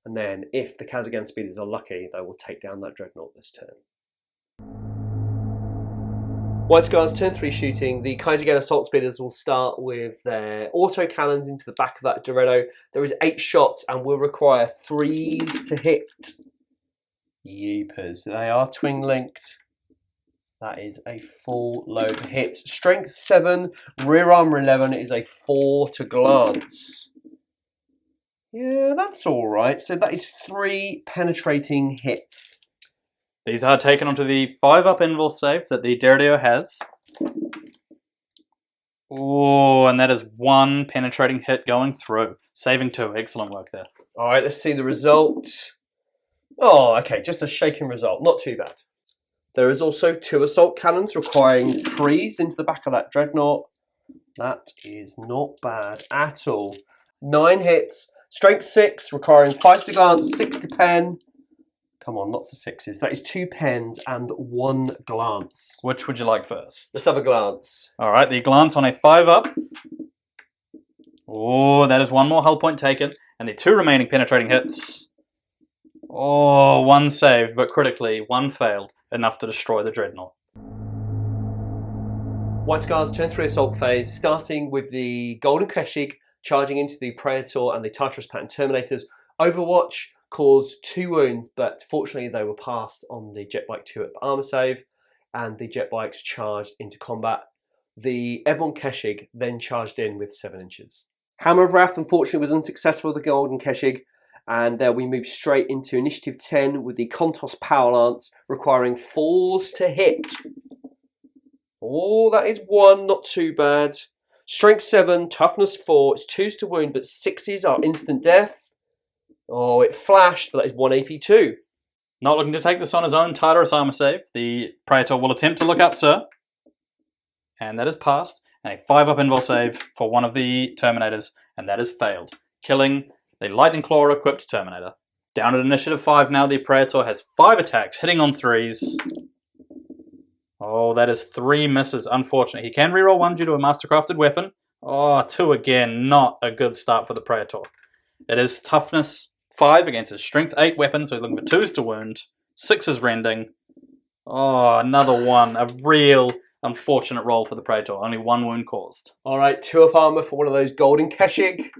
And then if the Kazagan Speeders are lucky, they will take down that Dreadnought this turn. White Scars, turn 3 shooting. The Kaisergen Assault Speeders will start with their auto cannons into the back of that Dorado. There is 8 shots and will require 3s to hit. Yeepers, they are twin linked. That is a full load hit. Strength 7, rear armor 11 is a 4 to glance. Yeah, that's alright. So that is 3 penetrating hits. These are taken onto the 5-up invul save that the Derridio has. Oh, and that is 1 penetrating hit going through. Saving 2. Excellent work there. Alright, let's see the result. Oh, okay, just a shaking result. Not too bad. There is also 2 assault cannons requiring 3s into the back of that Dreadnought. That is not bad at all. 9 hits. Strength 6 requiring 5 to glance, 6 to pen. Come on, lots of 6s. That is 2 pens and 1 glance. Which would you like first? Let's have a glance. All right, the glance on a 5-up. Oh, that is 1 more hull point taken. And the 2 remaining penetrating hits. Oh, 1 saved, but critically, 1 failed. Enough to destroy the Dreadnought. White Scars, turn 3 assault phase, starting with the Golden Keshig, charging into the Praetor and the Tartarus Pattern Terminators. Overwatch caused 2 wounds, but fortunately they were passed on the Jetbike 2-up armor save, and the Jetbikes charged into combat. The Airborne Keshig then charged in with 7 inches. Hammer of Wrath unfortunately was unsuccessful with the Golden Keshig, and we move straight into Initiative 10 with the Kontos Power Lance, requiring 4s to hit. Oh, that is 1, not too bad. Strength 7, Toughness 4, it's 2s to wound, but 6s are instant death. Oh, it flashed, but that is 1 AP 2. Not looking to take this on his own Tartarus armor save. The Praetor will attempt to look up, sir. And that is passed. And a 5-up invul save for one of the Terminators, and that is failed, killing the Lightning Claw equipped Terminator. Down at Initiative 5 now, the Praetor has 5 attacks, hitting on 3s. Oh, that is 3 misses, unfortunate. He can reroll 1 due to a Mastercrafted weapon. Oh, 2 again, not a good start for the Praetor. It is Toughness 5 against his Strength 8 weapon, so he's looking for 2s to wound. 6s rending. Oh, another 1, a real unfortunate roll for the Praetor, only 1 wound caused. Alright, 2-up armor for one of those Golden Keshig.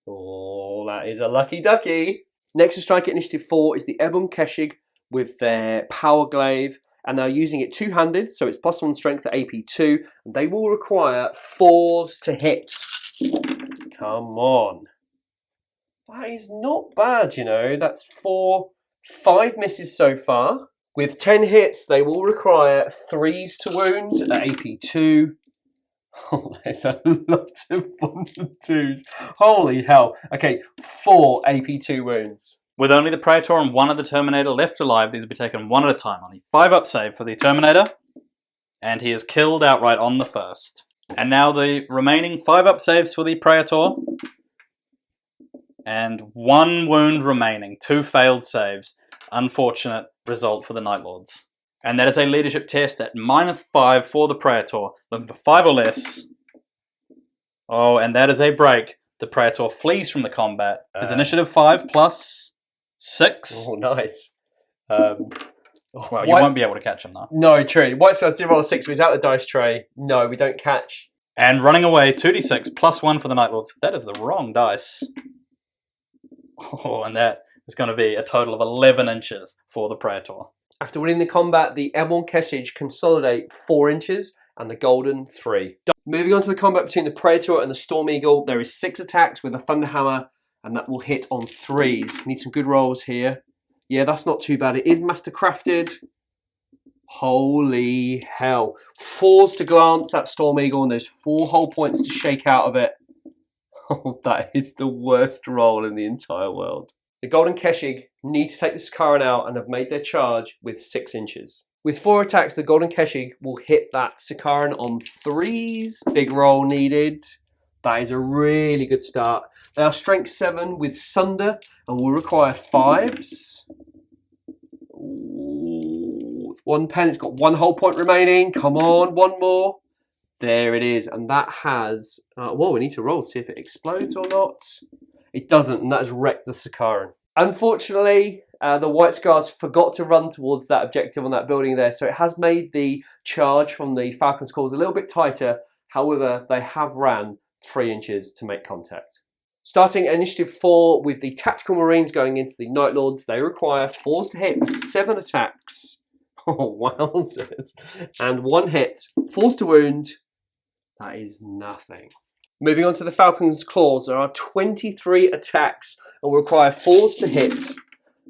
Oh, that is a lucky ducky. Next to strike at Initiative 4 is the Airborne Keshig with their Power Glaive, and they're using it two-handed, so it's +1 strength at AP 2, and they will require 4s to hit. Come on. That is not bad, you know. That's 5 misses so far. With 10 hits, they will require 3s to wound at AP 2. Oh, there's a lot of 1s and 2s. Holy hell. Okay, 4 AP 2 wounds. With only the Praetor and 1 of the Terminator left alive, these will be taken 1 at a time on the 5-up save for the Terminator. And he is killed outright on the first. And now the remaining 5-up saves for the Praetor. And 1 wound remaining, 2 failed saves. Unfortunate result for the Night Lords. And that is a leadership test at -5 for the Praetor. Looking for 5 or less. Oh, and that is a break. The Praetor flees from the combat. His Initiative 5 +6. Oh, nice. Well, you won't be able to catch him though. No, true. White Scars did roll a 6, so he's out the dice tray. No, we don't catch. And running away, 2d6 +1 for the Night Lords. That is the wrong dice. Oh, and that is going to be a total of 11 inches for the Praetor. After winning the combat, the Airborne Keshig consolidate 4 inches and the Golden 3. Moving on to the combat between the Praetor and the Storm Eagle, there is 6 attacks with a Thunderhammer, and that will hit on 3s. Need some good rolls here. Yeah, that's not too bad. It is Mastercrafted. Holy hell. 4s to glance at Storm Eagle, and there's 4 hull points to shake out of it. Oh, that is the worst roll in the entire world. The Golden Keshig need to take the Sakaran out and have made their charge with 6 inches. With 4 attacks, the Golden Keshig will hit that Sikaran on 3s. Big roll needed. That is a really good start. They are strength 7 with Sunder and will require 5s. Ooh, it's 1 pen. It's got 1 whole point remaining. Come on, 1 more. There it is. And that has... well, we need to roll to see if it explodes or not. It doesn't, and that has wrecked the Sikaran. Unfortunately, the White Scars forgot to run towards that objective on that building there, so it has made the charge from the Falcon's Claws a little bit tighter. However, they have ran 3 inches to make contact. Starting initiative 4 with the Tactical Marines going into the Night Lords, they require 4s to hit with 7 attacks. Oh, wowzers. And 1 hit. 4s to wound. That is nothing. Moving on to the Falcon's Claws, there are 23 attacks and will require 4s to hit.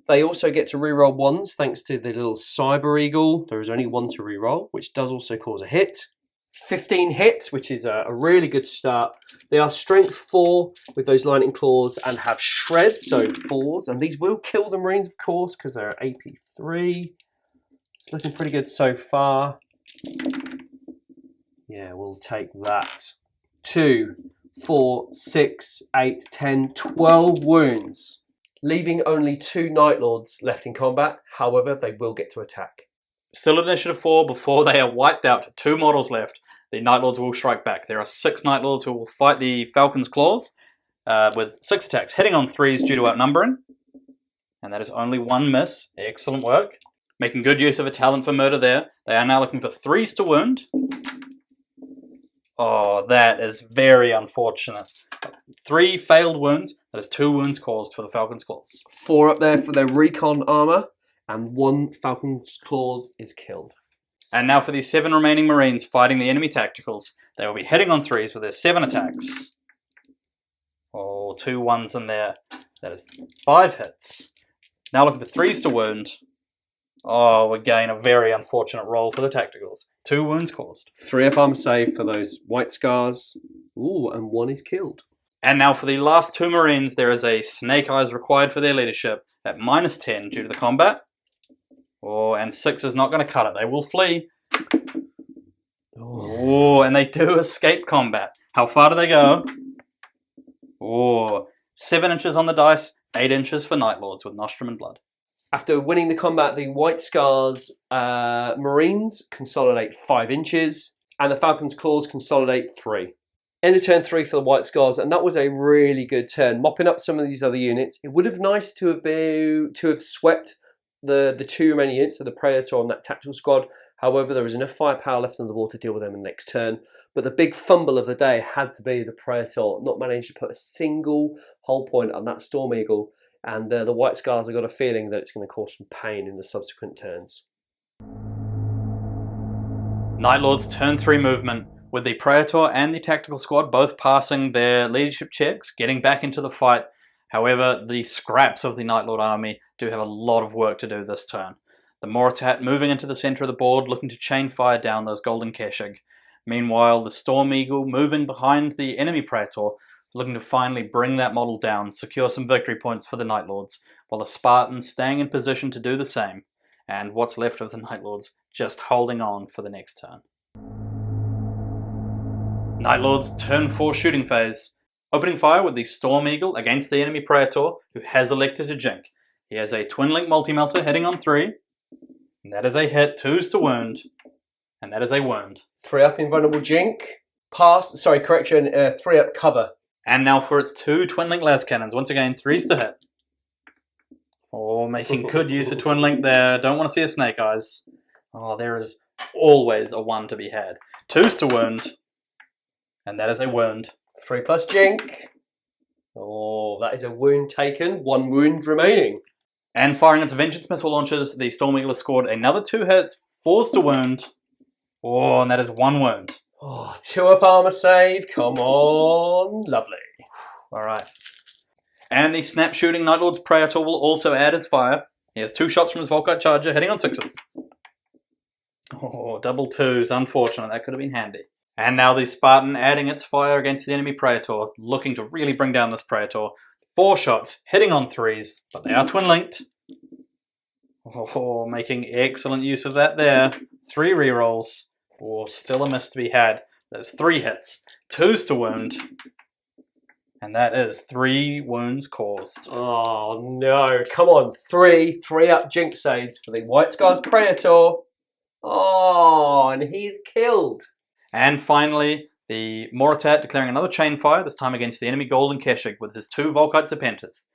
They also get to reroll 1s thanks to the little Cyber Eagle. There is only 1 to reroll, which does also cause a hit. 15 hits, which is a really good start. They are strength 4 with those lightning claws and have shred, so 4s. And these will kill the Marines, of course, because they're AP 3. It's looking pretty good so far. Yeah, we'll take that. 2, 4, 6, 8, 10, 12 wounds, leaving only 2 Night Lords left in combat. However, they will get to attack. Still at initiative 4, before they are wiped out to 2 models left, the Night Lords will strike back. There are 6 Night Lords who will fight the Falcon's Claws with 6 attacks, hitting on 3s due to outnumbering. And that is only 1 miss. Excellent work. Making good use of a talent for murder there. They are now looking for 3s to wound. Oh, that is very unfortunate. 3 failed wounds. That is 2 wounds caused for the Falcon's Claws. 4 up there for their recon armor, and 1 Falcon's Claws is killed. And now for the 7 remaining Marines fighting the enemy tacticals. They will be hitting on 3s with their 7 attacks. Oh, 2 1s in there. That is 5 hits. Now looking for 3s to wound. Oh, again, a very unfortunate roll for the tacticals. 2 wounds caused. 3 up armor save for those White Scars. Ooh, and 1 is killed. And now for the last 2 Marines, there is a Snake Eyes required for their leadership at -10 due to the combat. Oh, and 6 is not going to cut it. They will flee. Oh, and they do escape combat. How far do they go? Oh, 7 inches on the dice, 8 inches for Night Lords with Nostrum and Blood. After winning the combat, the White Scars Marines consolidate 5 inches, and the Falcon's Claws consolidate 3. End of turn 3 for the White Scars, and that was a really good turn, mopping up some of these other units. It would have been nice to have swept the 2 remaining units of the Praetor on that tactical squad. However, there was enough firepower left on the board to deal with them in the next turn. But the big fumble of the day had to be the Praetor not managing to put a single hull point on that Storm Eagle. And the White Scars have got a feeling that it's going to cause some pain in the subsequent turns. Night Lord's turn 3 movement, with the Praetor and the tactical squad both passing their leadership checks, getting back into the fight. However, the scraps of the Night Lord army do have a lot of work to do this turn. The Moritat moving into the centre of the board, looking to chain fire down those Golden Keshig. Meanwhile, the Storm Eagle moving behind the enemy Praetor, looking to finally bring that model down, secure some victory points for the Night Lords, while the Spartans staying in position to do the same, and what's left of the Night Lords just holding on for the next turn. Night Lords turn 4 shooting phase, opening fire with the Storm Eagle against the enemy Praetor, who has elected to jink. He has a Twin Link Multi-Melter hitting on 3, and that is a hit, 2s to wound, and that is a wound. 3 up invulnerable jink, 3 up cover. And now for its 2 Twin Link las cannons. Once again, 3s to hit. Oh, making good use of Twin Link there. Don't want to see a Snake Eyes. Oh, there is always a 1 to be had. 2s to wound. And that is a wound. 3 plus jink. Oh, that is a wound taken. 1 wound remaining. And firing its Vengeance missile launchers, the Storm Eagle has scored another 2 hits. 4s to wound. Oh, and that is 1 wound. Oh, 2 up armor save. Come on. Lovely. All right. And the snap shooting Night Lord's Praetor will also add his fire. He has 2 shots from his Volkite Charger hitting on 6s. Oh, double 2s. Unfortunate. That could have been handy. And now the Spartan adding its fire against the enemy Praetor, looking to really bring down this Praetor. 4 shots hitting on 3s, but they are twin linked. Oh, making excellent use of that there. 3 rerolls. Oh, still a miss to be had. There's 3 hits. 2's to wound. And that is 3 wounds caused. Oh no, come on. 3 up Jinx saves for the White Scars Praetor. Oh, and he's killed. And finally, the Moritat declaring another chain fire, this time against the enemy Golden Keshig with his 2 Volkite Serpentas.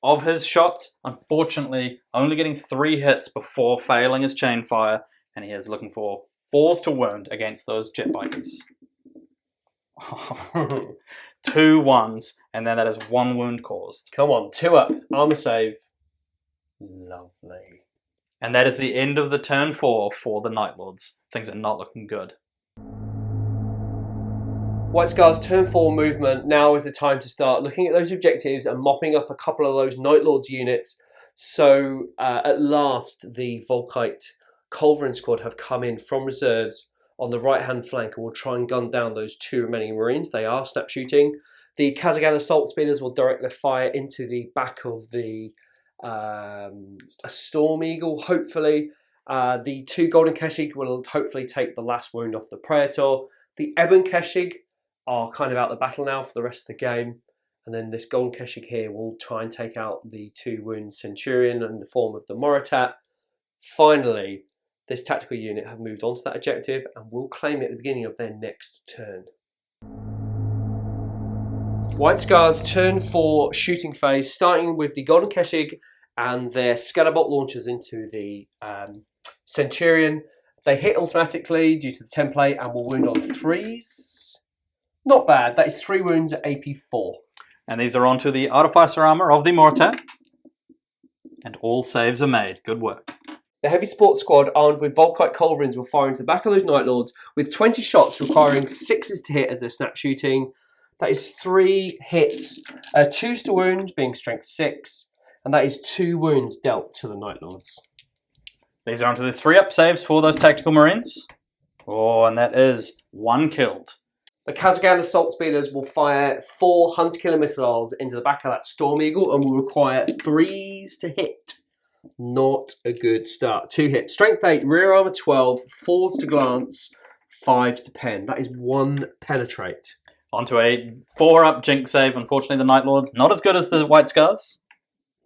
Of his shots, unfortunately, only getting 3 hits before failing his chain fire, and he is looking for 4s to wound against those jet bikers. 2 1s, and then that is 1 wound caused. Come on, 2 up. Armor save. Lovely. And that is the end of the turn 4 for the Night Lords. Things are not looking good. White Scars turn 4 movement. Now is the time to start looking at those objectives and mopping up a couple of those Night Lords units. So at last the Volkite Culverin squad have come in from reserves on the right hand flank and will try and gun down those 2 remaining Marines. They are snap shooting. The Kazagan assault speeders will direct their fire into the back of the a Storm Eagle, hopefully. The 2 Golden Keshig will hopefully take the last wound off the Praetor. The Ebon Keshig are kind of out of the battle now for the rest of the game. And then this Golden Keshig here will try and take out the 2 wound Centurion in the form of the Moritat. Finally, this tactical unit have moved on to that objective and will claim it at the beginning of their next turn. White Scars turn 4 shooting phase, starting with the Golden Keshig and their Scatterbolt launchers into the Centurion. They hit automatically due to the template and will wound on 3s. Not bad. That is 3 wounds at AP 4. And these are onto the Artificer armor of the Moritat. And all saves are made. Good work. The Heavy Sports squad, armed with Volkite Culverins, will fire into the back of those Night Lords with 20 shots requiring 6s to hit as they're snap shooting. That is 3 hits, 2s to wound being strength 6, and that is 2 wounds dealt to the Night Lords. These are onto the 3 up saves for those Tactical Marines. Oh, and that is 1 killed. The Kazagan assault speeders will fire 4 Hunter Killer missiles into the back of that Storm Eagle and will require 3s to hit. Not a good start. 2 hits. Strength 8, rear armor 12, 4s to glance, 5s to pen. That is 1 penetrate. Onto a 4 up Jinx save. Unfortunately, the Night Lords not as good as the White Scars.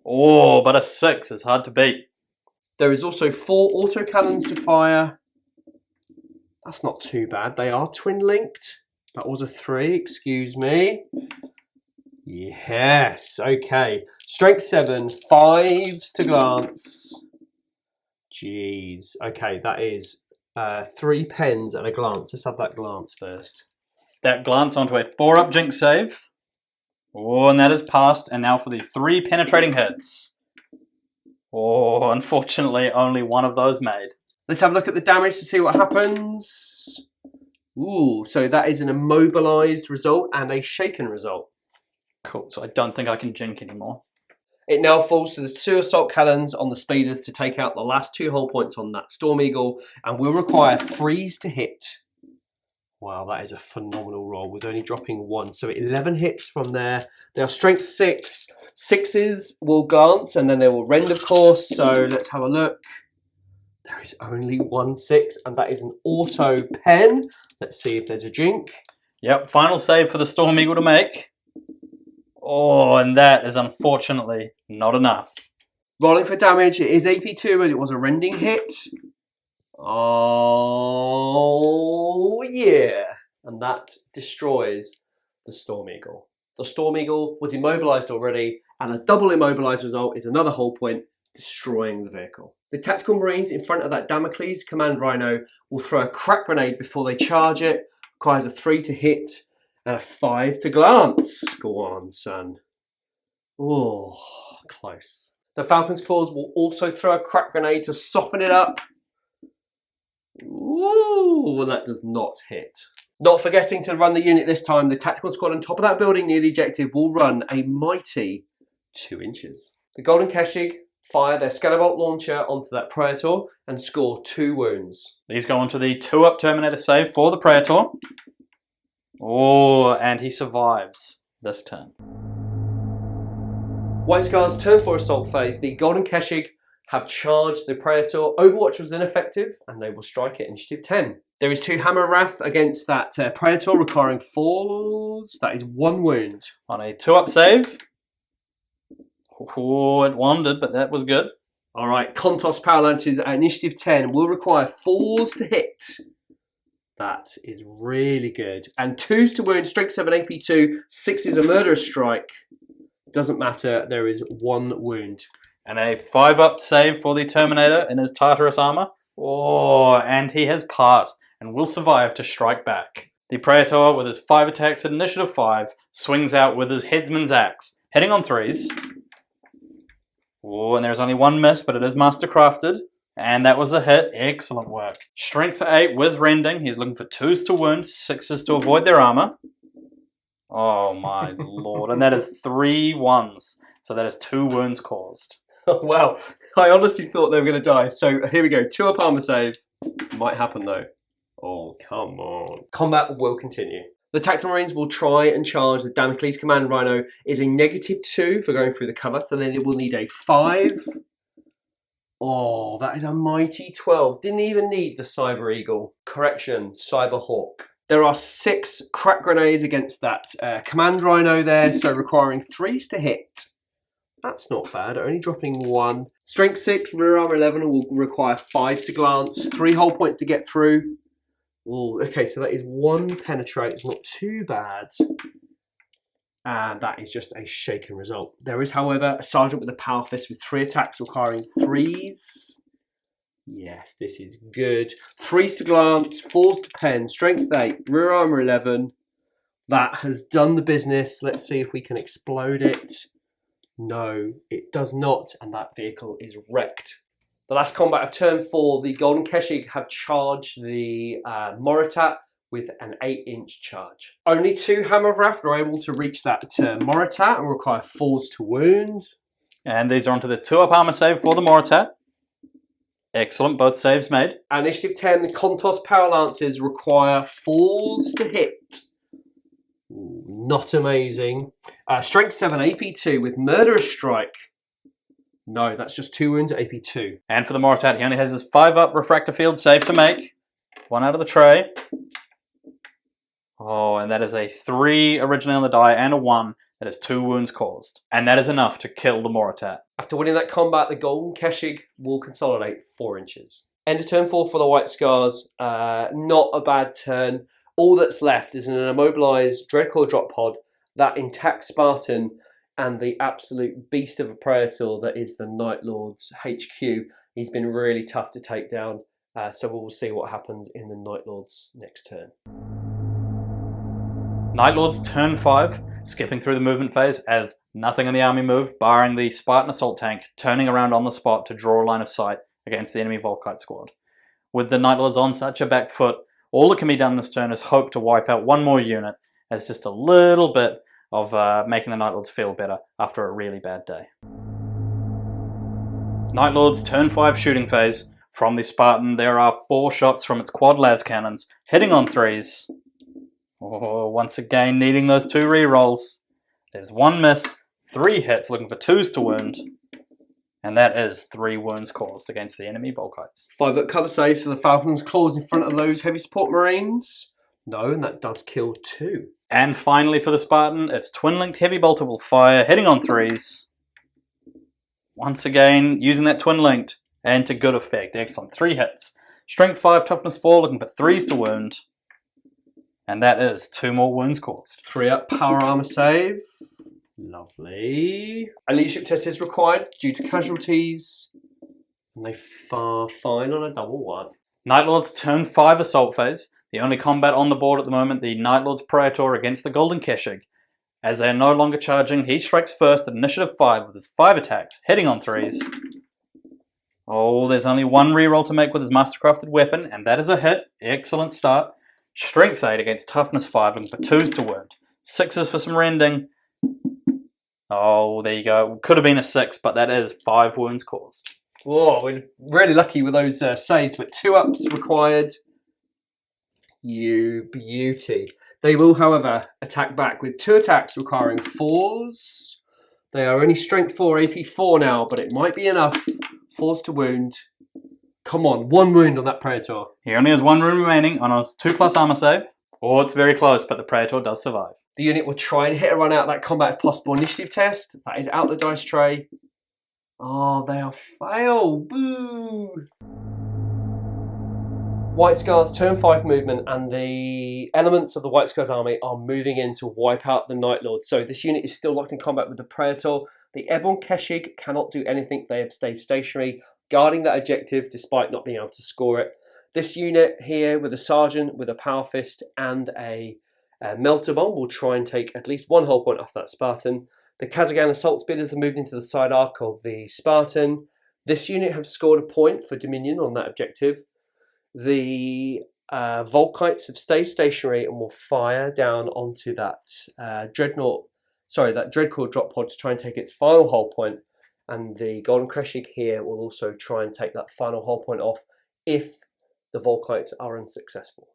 Oh, but a 6 is hard to beat. There is also 4 autocannons to fire. That's not too bad. They are twin linked. That was a 3, excuse me. Yes, okay. Strength 7, 5s to glance. Jeez. Okay, that is 3 pens and a glance. Let's have that glance first. That glance onto a 4 up Jinx save. Oh, and that is passed. And now for the 3 penetrating hits. Oh, unfortunately, only 1 of those made. Let's have a look at the damage to see what happens. Ooh, so that is an immobilized result and a shaken result. Cool, so I don't think I can jink anymore. It now falls to the 2 assault cannons on the speeders to take out the last 2 hull points on that Storm Eagle and will require 3s to hit. Wow, that is a phenomenal roll with only dropping 1. So 11 hits from there. They are strength 6. 6s will glance and then they will rend, of course. So let's have a look. There is only 1 6 and that is an auto pen. Let's see if there's a jink. Yep, final save for the Storm Eagle to make. Oh, and that is unfortunately not enough. Rolling for damage, it is AP2 as it was a rending hit. Oh, yeah. And that destroys the Storm Eagle. The Storm Eagle was immobilized already, and a double immobilized result is another hull point, destroying the vehicle. The Tactical Marines in front of that Damocles Command Rhino will throw a crack grenade before they charge it. Requires a 3 to hit and a 5 to glance. Go on, son. Oh, close. The Falcon's Claws will also throw a crack grenade to soften it up. Ooh, that does not hit. Not forgetting to run the unit this time, the Tactical Squad on top of that building near the objective will run a mighty 2 inches. The Golden Keshig fire their Scatterbolt launcher onto that Praetor and score 2 wounds. These go onto the 2 up Terminator save for the Praetor. Oh, and he survives this turn. White Scars turn 4 assault phase. The Golden Keshig have charged the Praetor. Overwatch was ineffective, and they will strike at initiative 10. There is 2 Hammer Wrath against that Praetor, requiring 4s. That is 1 wound. On a 2-up save. Oh, it wandered, but that was good. All right, Kontos Power Lances at initiative 10 will require 4s to hit. That is really good. And 2s to wound, strength 7, AP 2, 6 is a murderous strike. Doesn't matter, there is 1 wound. And a 5-up save for the Terminator in his Tartarus armor. Oh, and he has passed and will survive to strike back. The Praetor, with his 5 attacks at initiative 5, swings out with his Headsman's Axe, hitting on 3s. Oh, and there's only 1 miss, but it is Mastercrafted. And that was a hit. Excellent work. Strength 8 with Rending. He's looking for 2s to wound, 6s to avoid their armor. Oh my lord. And that is 3 1s. So that is 2 wounds caused. Wow, I honestly thought they were going to die. So here we go, 2-up armor save. Might happen though. Oh, come on. Combat will continue. The Tactical Marines will try and charge the Damocles Command Rhino. Is a -2 for going through the cover, so then it will need a 5. Oh, that is a mighty 12. Didn't even need the Cyber Eagle. Correction, Cyber Hawk. There are 6 crack grenades against that Command Rhino there, so requiring 3s to hit. That's not bad, only dropping 1. Strength 6, rear armor 11 will require 5 to glance, 3 hull points to get through. Ooh, okay, so that is 1 penetrate, it's not too bad. And that is just a shaken result. There is, however, a sergeant with a power fist with 3 attacks requiring 3s. Yes, this is good. 3s to glance, 4s to pen, strength 8, rear armor 11. That has done the business. Let's see if we can explode it. No, it does not, and that vehicle is wrecked. The last combat of turn 4, the Golden Keshig have charged the Moritat with an 8-inch charge. Only 2 Hammer of Wrath are able to reach that Moritat and require 4s to wound. And these are onto the 2-up armor save for the Moritat. Excellent, both saves made. And initiative 10, the Kontos Power Lances require 4s to hit. Ooh, not amazing. Strength 7, AP 2 with Murderous Strike. No, that's just 2 wounds at AP 2. And for the Moritat, he only has his 5-up Refractor Field save to make. 1 out of the tray. Oh, and that is a 3 originally on the die and a 1. That is 2 wounds caused. And that is enough to kill the Moritat. After winning that combat, the Golden Keshig will consolidate 4 inches. End of turn 4 for the White Scars. Not a bad turn. All that's left is an immobilized Dreadcore drop pod, that intact Spartan, and the absolute beast of a Praetor that is the Night Lord's HQ. He's been really tough to take down, so we'll see what happens in the Night Lord's next turn. Night Lord's turn 5, skipping through the movement phase as nothing in the army moved, barring the Spartan assault tank turning around on the spot to draw a line of sight against the enemy Volkite squad. With the Night Lords on such a back foot, all that can be done this turn is hope to wipe out 1 more unit as just a little bit of making the Night Lords feel better after a really bad day. Night Lord's turn 5 shooting phase. From the Spartan, there are 4 shots from its quad las cannons, hitting on 3s. Oh, once again needing those 2 rerolls. There's 1 miss, 3 hits, looking for 2s to wound. And that is 3 wounds caused against the enemy Volkites. 5-up cover save for the Falcon's Claws in front of those heavy support Marines. No, and that does kill 2. And finally for the Spartan, its twin-linked heavy bolter will fire, hitting on 3s. Once again, using that twin-linked, and to good effect. Excellent, 3 hits. Strength 5, toughness 4, looking for 3s to wound. And that is 2 more wounds caused. 3-up power armor save. Lovely. A leadership test is required due to casualties. And they far fine on a double 1. Night Lord's turn 5 assault phase. The only combat on the board at the moment, the Night Lord's Praetor against the Golden Keshig. As they are no longer charging, he strikes first at initiative 5 with his 5 attacks, hitting on 3s. Oh, there's only 1 reroll to make with his Mastercrafted weapon, and that is a hit. Excellent start. Strength 8 against toughness 5, looking for 2s to wound. 6s for some rending. Oh, there you go. Could have been a 6, but that is 5 wounds caused. Whoa, we're really lucky with those saves, but 2-ups required. You beauty. They will, however, attack back with 2 attacks requiring 4s. They are only strength 4, AP 4 now, but it might be enough Force to wound. Come on, 1 wound on that Praetor. He only has 1 wound remaining on his 2+ armor save. Or it's very close, but the Praetor does survive. The unit will try and hit and run out that combat if possible initiative test. That is out the dice tray. Oh, they'll fail. Boo! White Scars turn 5 movement, and the elements of the White Scars army are moving in to wipe out the Night Lord. So this unit is still locked in combat with the Praetor. The Airborne Keshig cannot do anything. They have stayed stationary, guarding that objective despite not being able to score it. This unit here with a Sergeant, with a Power Fist and a Melter Bomb will try and take at least 1 hull point off that Spartan. The Kazagan Assault Speeders have moved into the side arc of the Spartan. This unit have scored a point for Dominion on that objective. The Volkites have stayed stationary and will fire down onto that that Dreadcore drop pod to try and take its final hull point. And the Golden Keshig here will also try and take that final hull point off if the Volkites are unsuccessful.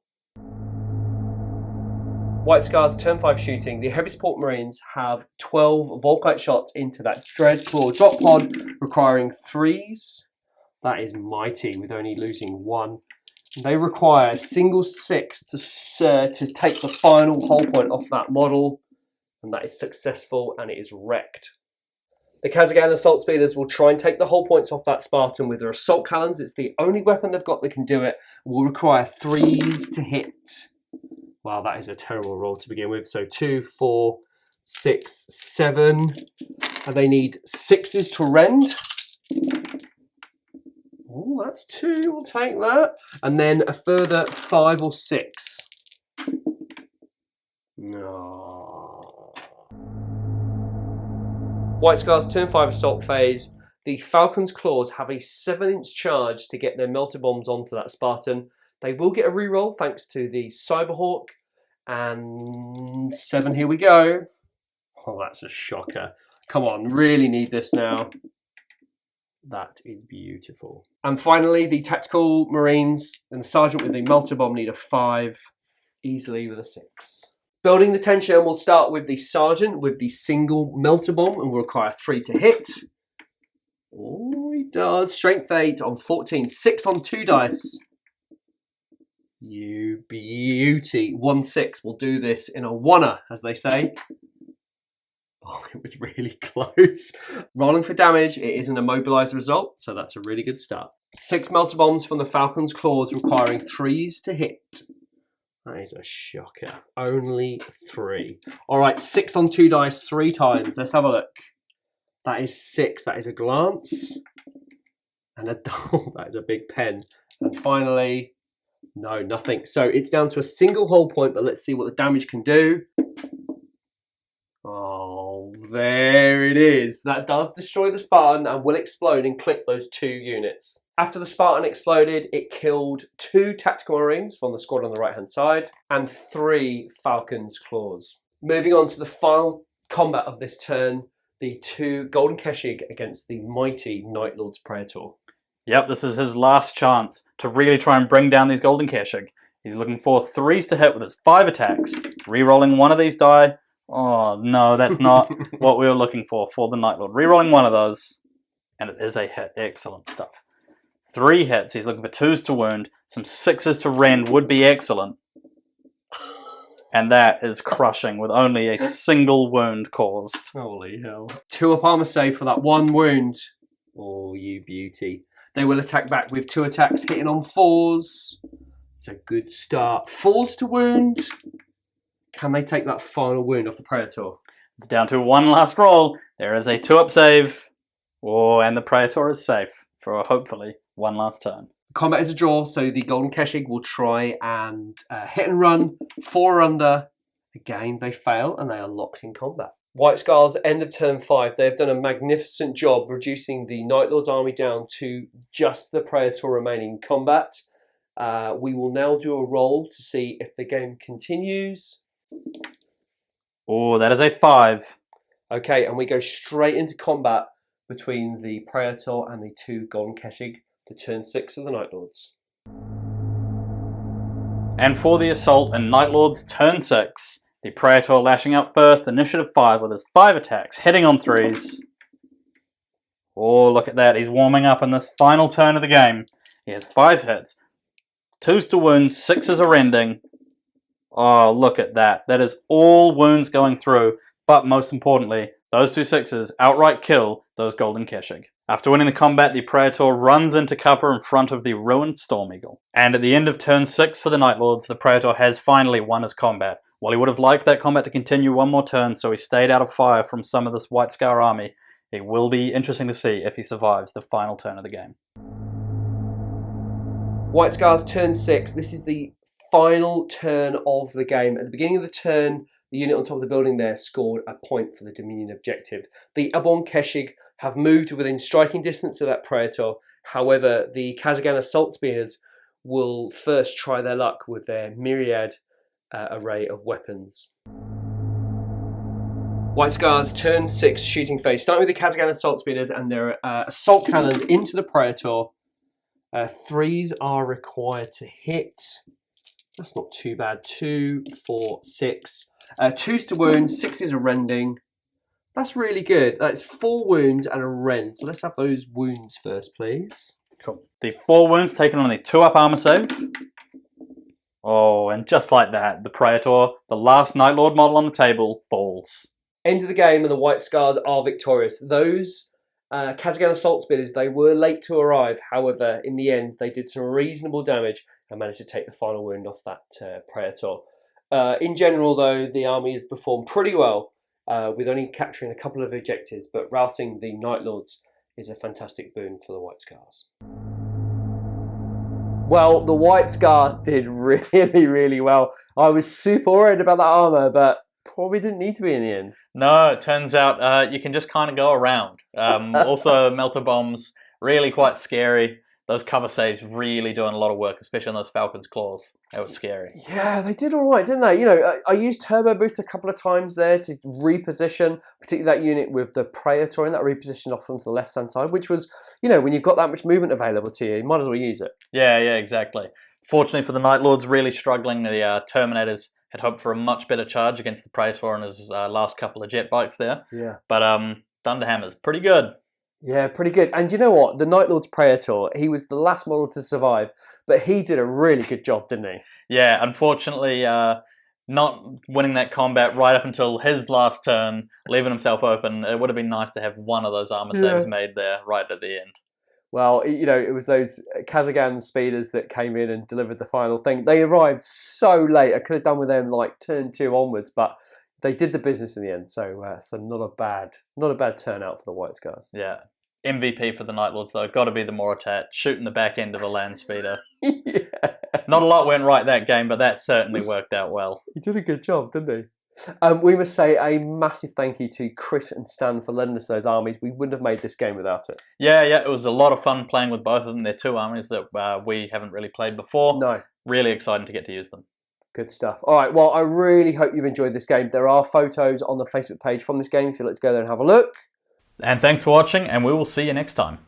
White Scars turn 5 shooting. The Heavy Support Marines have 12 Volkite shots into that Dreadclaw drop pod, requiring 3s. That is mighty, with only losing 1. They require a single 6 to take the final hull point off that model, and that is successful, and it is wrecked. The Kazagan Assault Speeders will try and take the hull points off that Spartan with their Assault Cannons. It's the only weapon they've got that can do it. Will require 3s to hit. Wow, that is a terrible roll to begin with. So 2, 4, 6, 7. And they need 6s to rend. Oh, that's 2. We'll take that. And then a further 5 or 6. No. White Scars turn 5 assault phase. The Falcon's Claws have a 7-inch charge to get their melter bombs onto that Spartan. They will get a reroll thanks to the Cyberhawk. And 7, here we go. Oh, that's a shocker. Come on, really need this now. That is beautiful. And finally, the Tactical Marines and the Sergeant with the Melter Bomb need a 5, easily with a 6. Building the tension, we'll start with the Sergeant with the single Melter Bomb and will require 3 to hit. Oh, he does. Strength 8 on 14, 6 on 2 dice. You beauty. 1-6 will do this in a 1er, as they say. Oh, it was really close. Rolling for damage, it is an immobilized result, so that's a really good start. 6 Melter Bombs from the Falcon's Claws, requiring 3s to hit. That is a shocker. Only 3. All right, 6 on 2 dice, 3 times. Let's have a look. That is 6. That is a glance. And a oh, that is a big pen. And finally, no, nothing. So it's down to a single hull point, but let's see what the damage can do. Oh, there it is. That does destroy the Spartan and will explode and clip those 2 units. After the Spartan exploded, it killed 2 Tactical Marines from the squad on the right-hand side and 3 Falcon's Claws. Moving on to the final combat of this turn, the 2 Golden Keshig against the mighty Night Lord's Praetor. Yep, this is his last chance to really try and bring down these Golden Keshig. He's looking for 3s to hit with his 5 attacks, re-rolling 1 of these die. Oh, no, that's not what we were looking for the Night Lord. Re-rolling 1 of those, and it is a hit. Excellent stuff. 3 hits. He's looking for 2s to wound. Some 6s to rend would be excellent. And that is crushing with only a single wound caused. Holy hell. 2 up armor save for that 1 wound. Oh, you beauty. They will attack back with 2 attacks hitting on 4s. It's a good start. 4s to wound. Can they take that final wound off the Praetor? It's down to 1 last roll. There is a 2-up save. Oh, and the Praetor is safe for hopefully 1 last turn. Combat is a draw, so the Golden Keshig will try and hit and run. 4 under. Again, they fail and they are locked in combat. White Scars, end of turn 5. They've done a magnificent job reducing the Night Lord's army down to just the Praetor remaining in combat. We will now do a roll to see if the game continues. Oh, that is a 5. Okay, and we go straight into combat between the Praetor and the 2 Golden Keshig, the turn 6 of the Night Lords. And for the assault in Night Lords turn 6, the Praetor lashing out first, initiative 5 with his 5 attacks, hitting on 3s. Oh, look at that. He's warming up in this final turn of the game. He has 5 hits. 2s to wounds, 6s are rending. Oh, look at that. That is all wounds going through. But most importantly, those 2 6s outright kill those Golden Keshig. After winning the combat, the Praetor runs into cover in front of the ruined Storm Eagle. And at the end of turn 6 for the Night Lords, the Praetor has finally won his combat. While he would have liked that combat to continue one more turn, so he stayed out of fire from some of this White Scar army, it will be interesting to see if he survives the final turn of the game. White Scars turn 6. This is the final turn of the game. At the beginning of the turn, the unit on top of the building there scored a point for the Dominion objective. The Aubon Keshig have moved within striking distance of that Praetor. However, the Kazagan Assault Spears will first try their luck with their myriad array of weapons. White Scars turn 6 shooting phase. Starting with the Kazagan Assault Spears and their assault cannon into the Praetor. 3s are required to hit. That's not too bad. 2, 4, 6. 2s to wounds, 6s are rending. That's really good. That's 4 wounds and a rend. So let's have those wounds first, please. Cool. The 4 wounds taken on the 2-up armor save. Oh, and just like that, the Praetor, the last Night Lord model on the table, falls. End of the game and the White Scars are victorious. Those Kazagan Assault Spears, they were late to arrive. However, in the end, they did some reasonable damage and managed to take the final wound off that Praetor. In general, though, the army has performed pretty well, with only capturing a couple of objectives, but routing the Night Lords is a fantastic boon for the White Scars. Well, the White Scars did really, really well. I was super worried about that armour, but probably didn't need to be in the end. No, it turns out you can just kind of go around. Also, Melter Bombs, really quite scary. Those cover saves really doing a lot of work, especially on those Falcon's Claws. That was scary. Yeah, they did all right, didn't they? You know, I used Turbo Boost a couple of times there to reposition, particularly that unit with the Praetor, and that repositioned off onto the left-hand side, which was, you know, when you've got that much movement available to you, you might as well use it. Yeah, exactly. Fortunately for the Night Lords, really struggling. The Terminators had hoped for a much better charge against the Praetor and his last couple of jet bikes there. Yeah. But Thunderhammer's pretty good. Yeah, pretty good. And you know what? The Night Lord's Praetor, he was the last model to survive, but he did a really good job, didn't he? Yeah, unfortunately, not winning that combat right up until his last turn, leaving himself open. It would have been nice to have one of those armor saves made there right at the end. Well, you know, it was those Kazagan speeders that came in and delivered the final thing. They arrived so late. I could have done with them like turn 2 onwards, but they did the business in the end. So not a bad turnout for the White Scars. Yeah. MVP for the Night Lords, though, got to be the Moritat, shooting the back end of a land speeder. Yeah. Not a lot went right that game, but that certainly worked out well. He did a good job, didn't he? We must say a massive thank you to Chris and Stan for lending us those armies. We wouldn't have made this game without it. Yeah, it was a lot of fun playing with both of them. They're 2 armies that we haven't really played before. No. Really exciting to get to use them. Good stuff. All right, well, I really hope you've enjoyed this game. There are photos on the Facebook page from this game if you'd like to go there and have a look. And thanks for watching, and we will see you next time.